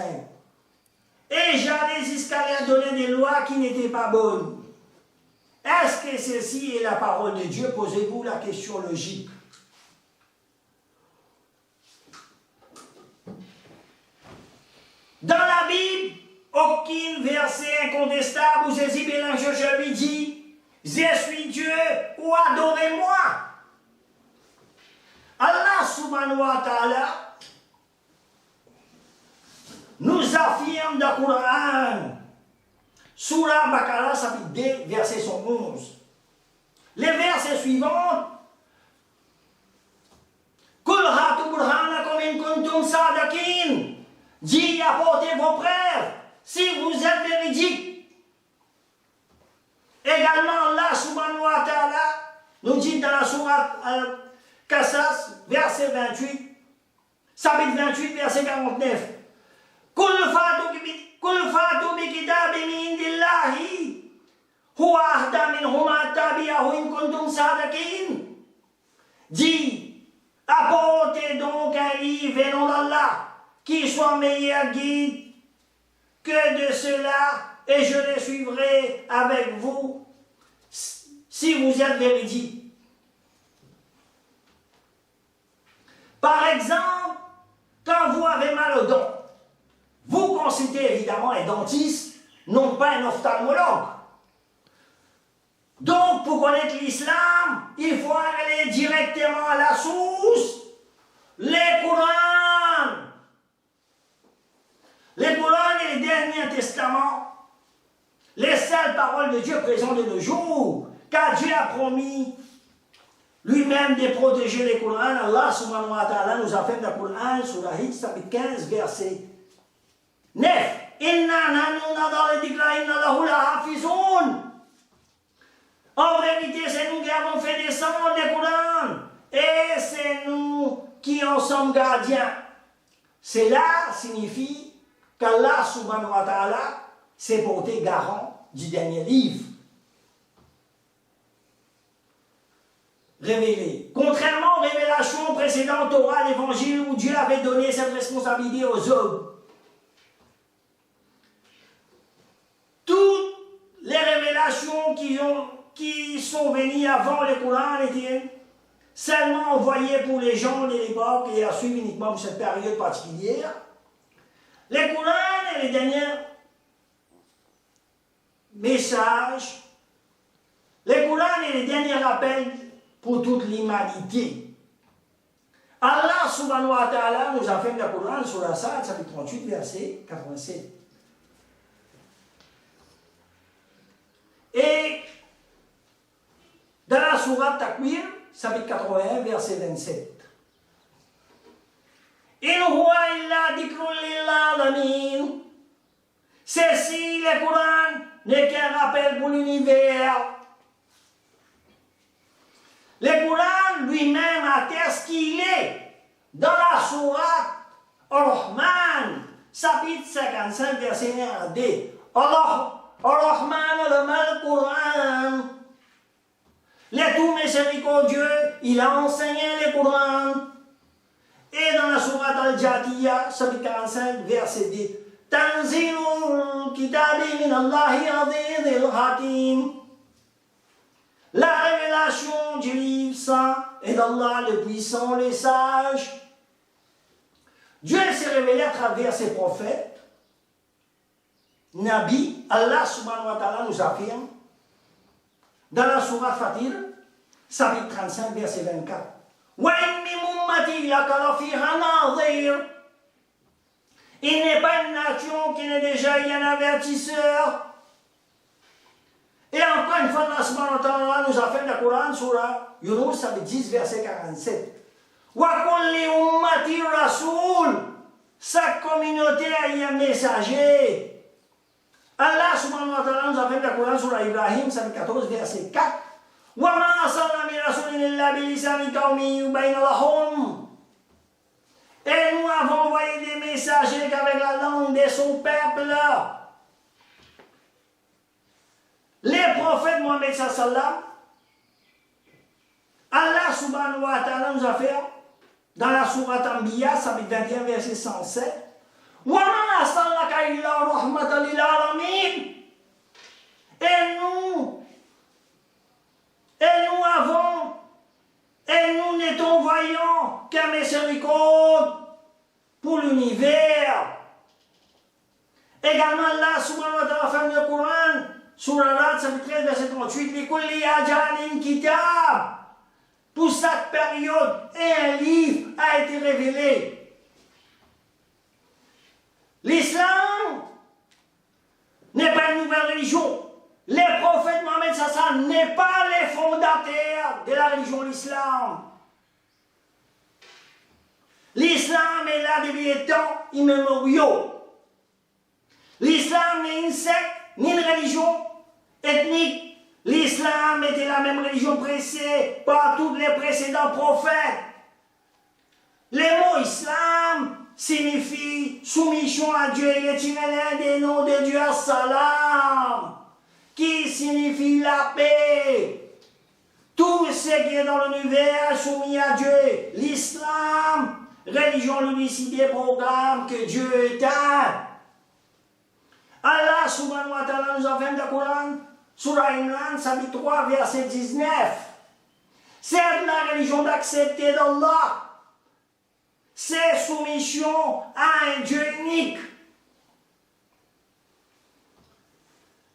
Et j'allais jusqu'à leur donner des lois qui n'étaient pas bonnes. Est-ce que ceci est la parole de Dieu? Posez-vous la question logique. Dans la Bible, aucun verset incontestable où Jésus je lui dit « Je suis Dieu ou adorez-moi ». Allah subhanahu wa ta'ala nous affirme dans le Coran, Surah Baqarah, chapitre 2, verset 111. Les versets suivants, « Kul hatu burhanakum in kuntum sadiqin » dit apportez vos preuves si vous êtes véridiques. Également, Allah subhanahu wa ta'ala nous dit dans la sourate Qasas, verset 28, chapitre 28, verset 49, Kul fatu bi kitabin min indillahi huwa ahda minhuma tabi'ahu in kuntum sadiqin. Dit, apportez donc un livre venant d'Allah qui soit meilleur guide que de cela, et je les suivrai avec vous si vous êtes véridiques. Par exemple, quand vous avez mal aux dents, vous consultez évidemment un dentiste, non pas un ophtalmologue. Donc, pour connaître l'islam, il faut aller directement à la source, les Coran. Les Coran et les derniers testaments, les seules paroles de Dieu présentes de nos jours, car Dieu a promis lui-même de protéger les Coran. Allah subhanahu wa ta'ala nous a fait dans le Coran, sur la Hijj, chapitre 15, verset 9. Inna nahnu nazzalna dhikra inna lahu lahafizun. En vérité, c'est nous qui avons fait descendre les Coran, et c'est nous qui en sommes gardiens. Cela signifie qu'Allah subhanahu wa ta'ala s'est porté garant du dernier livre révélé. Contrairement aux révélations précédentes Torah, l'évangile où Dieu avait donné cette responsabilité aux hommes. Toutes les révélations qui sont venues avant le Coran étaient seulement envoyées pour les gens de l'époque et à suivre uniquement pour cette période particulière. Les Coran et les derniers messages, les Coran et les derniers rappels pour toute l'humanité. Allah subhanahu wa ta'ala nous a fait le Coran sur la Sad, chapitre 38, verset 87. Et dans la sourate Takwir, chapitre 81, verset 27. In huwa illa dhikrun lil alamin. Ceci, le Coran, n'est qu'un rappel pour l'univers. Le Coran lui-même atteste qu'il est dans la sourate Ar-Rahman, chapitre 55, verset 1 à 2. Ar-Rahman al-Quran. Le tout miséricordieux, il a enseigné le Coran. Et dans la sourate Al-Jatiyah, chapitre 45, verset 2. Tanzilul kitabi min Allahi azizil hakim. La révélation du livre saint est d'Allah le puissant, le sage. Dieu s'est révélé à travers ses prophètes. Nabi, Allah subhanahu wa ta'ala nous affirme dans la sourate Fatir, chapitre 35, verset 24. Il n'est pas une nation qui n'est déjà un avertisseur. Et encore une fois, Allah subhanahu wa ta'ala nous affirme dans le Coran, surah Yunus, chapitre 10, verset 47. Sa communauté a eu un messager. Allah subhanahu wa ta'ala nous affirme dans le Coran, surah Ibrahim, chapitre 14, verset 4. Et nous avons envoyé des messagers qu'avec la langue de son peuple. Les prophètes Mohammed sallam, Allah subhanahu wa ta'ala nous a fait dans la sourate Anbiya, chapitre 21, verset 107. Et nous n'étions voyants qu'un miséricorde pour l'univers. Également, Allah subhanahu wa ta'ala fait le Coran, sur la rate, chapitre 13, verset 38, pour cette période, et un livre a été révélé. L'islam n'est pas une nouvelle religion. Les prophètes Mohammed Sassan n'est pas les fondateurs de la religion de l'islam. L'islam est là depuis les temps immémoriaux. L'islam n'est une secte, ni une religion ethnique. L'islam était la même religion pressée par tous les précédents prophètes. Le mot islam signifie soumission à Dieu. Il est un des noms de Dieu, salam, qui signifie la paix. Tout ce qui est dans l'univers est soumis à Dieu. L'islam, religion l'unicité, programme que Dieu est un. Allah subhanahu wa ta'ala nous a fait le Coran, Surah Imran, chapitre 3, verset 19. C'est la religion d'accepter d'Allah. C'est soumission à un Dieu unique.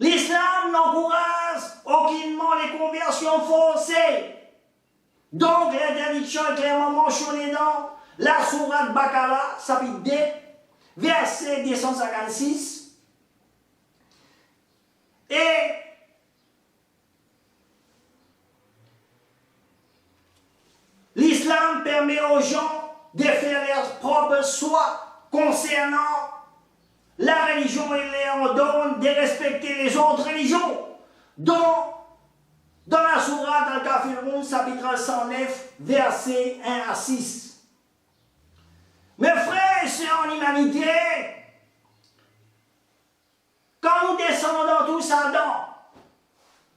L'islam n'encourage aucunement les conversions forcées. Donc l'interdiction est clairement mentionnée dans la sourate Baqara, chapitre 2, verset 256. Et l'islam permet aux gens de faire leur propre choix concernant la religion et leur ordonne de respecter les autres religions. Dans la sourate Al-Kafirun, chapitre 109, versets 1 à 6. Mes frères et sœurs en humanité, quand nous descendons dans tout ça,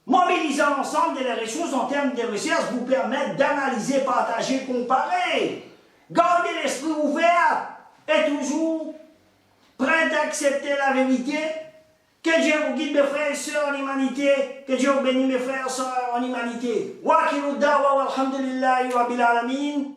mobilisant l'ensemble des ressources en termes de recherche vous permettent d'analyser, partager, comparer. Gardez l'esprit ouvert et toujours prêt à accepter la vérité. Que Dieu vous guide, mes frères et sœurs en humanité. Que Dieu vous bénisse, mes frères et sœurs en humanité. Wa akiru da'wa walhamdulillahi rabbil alamin.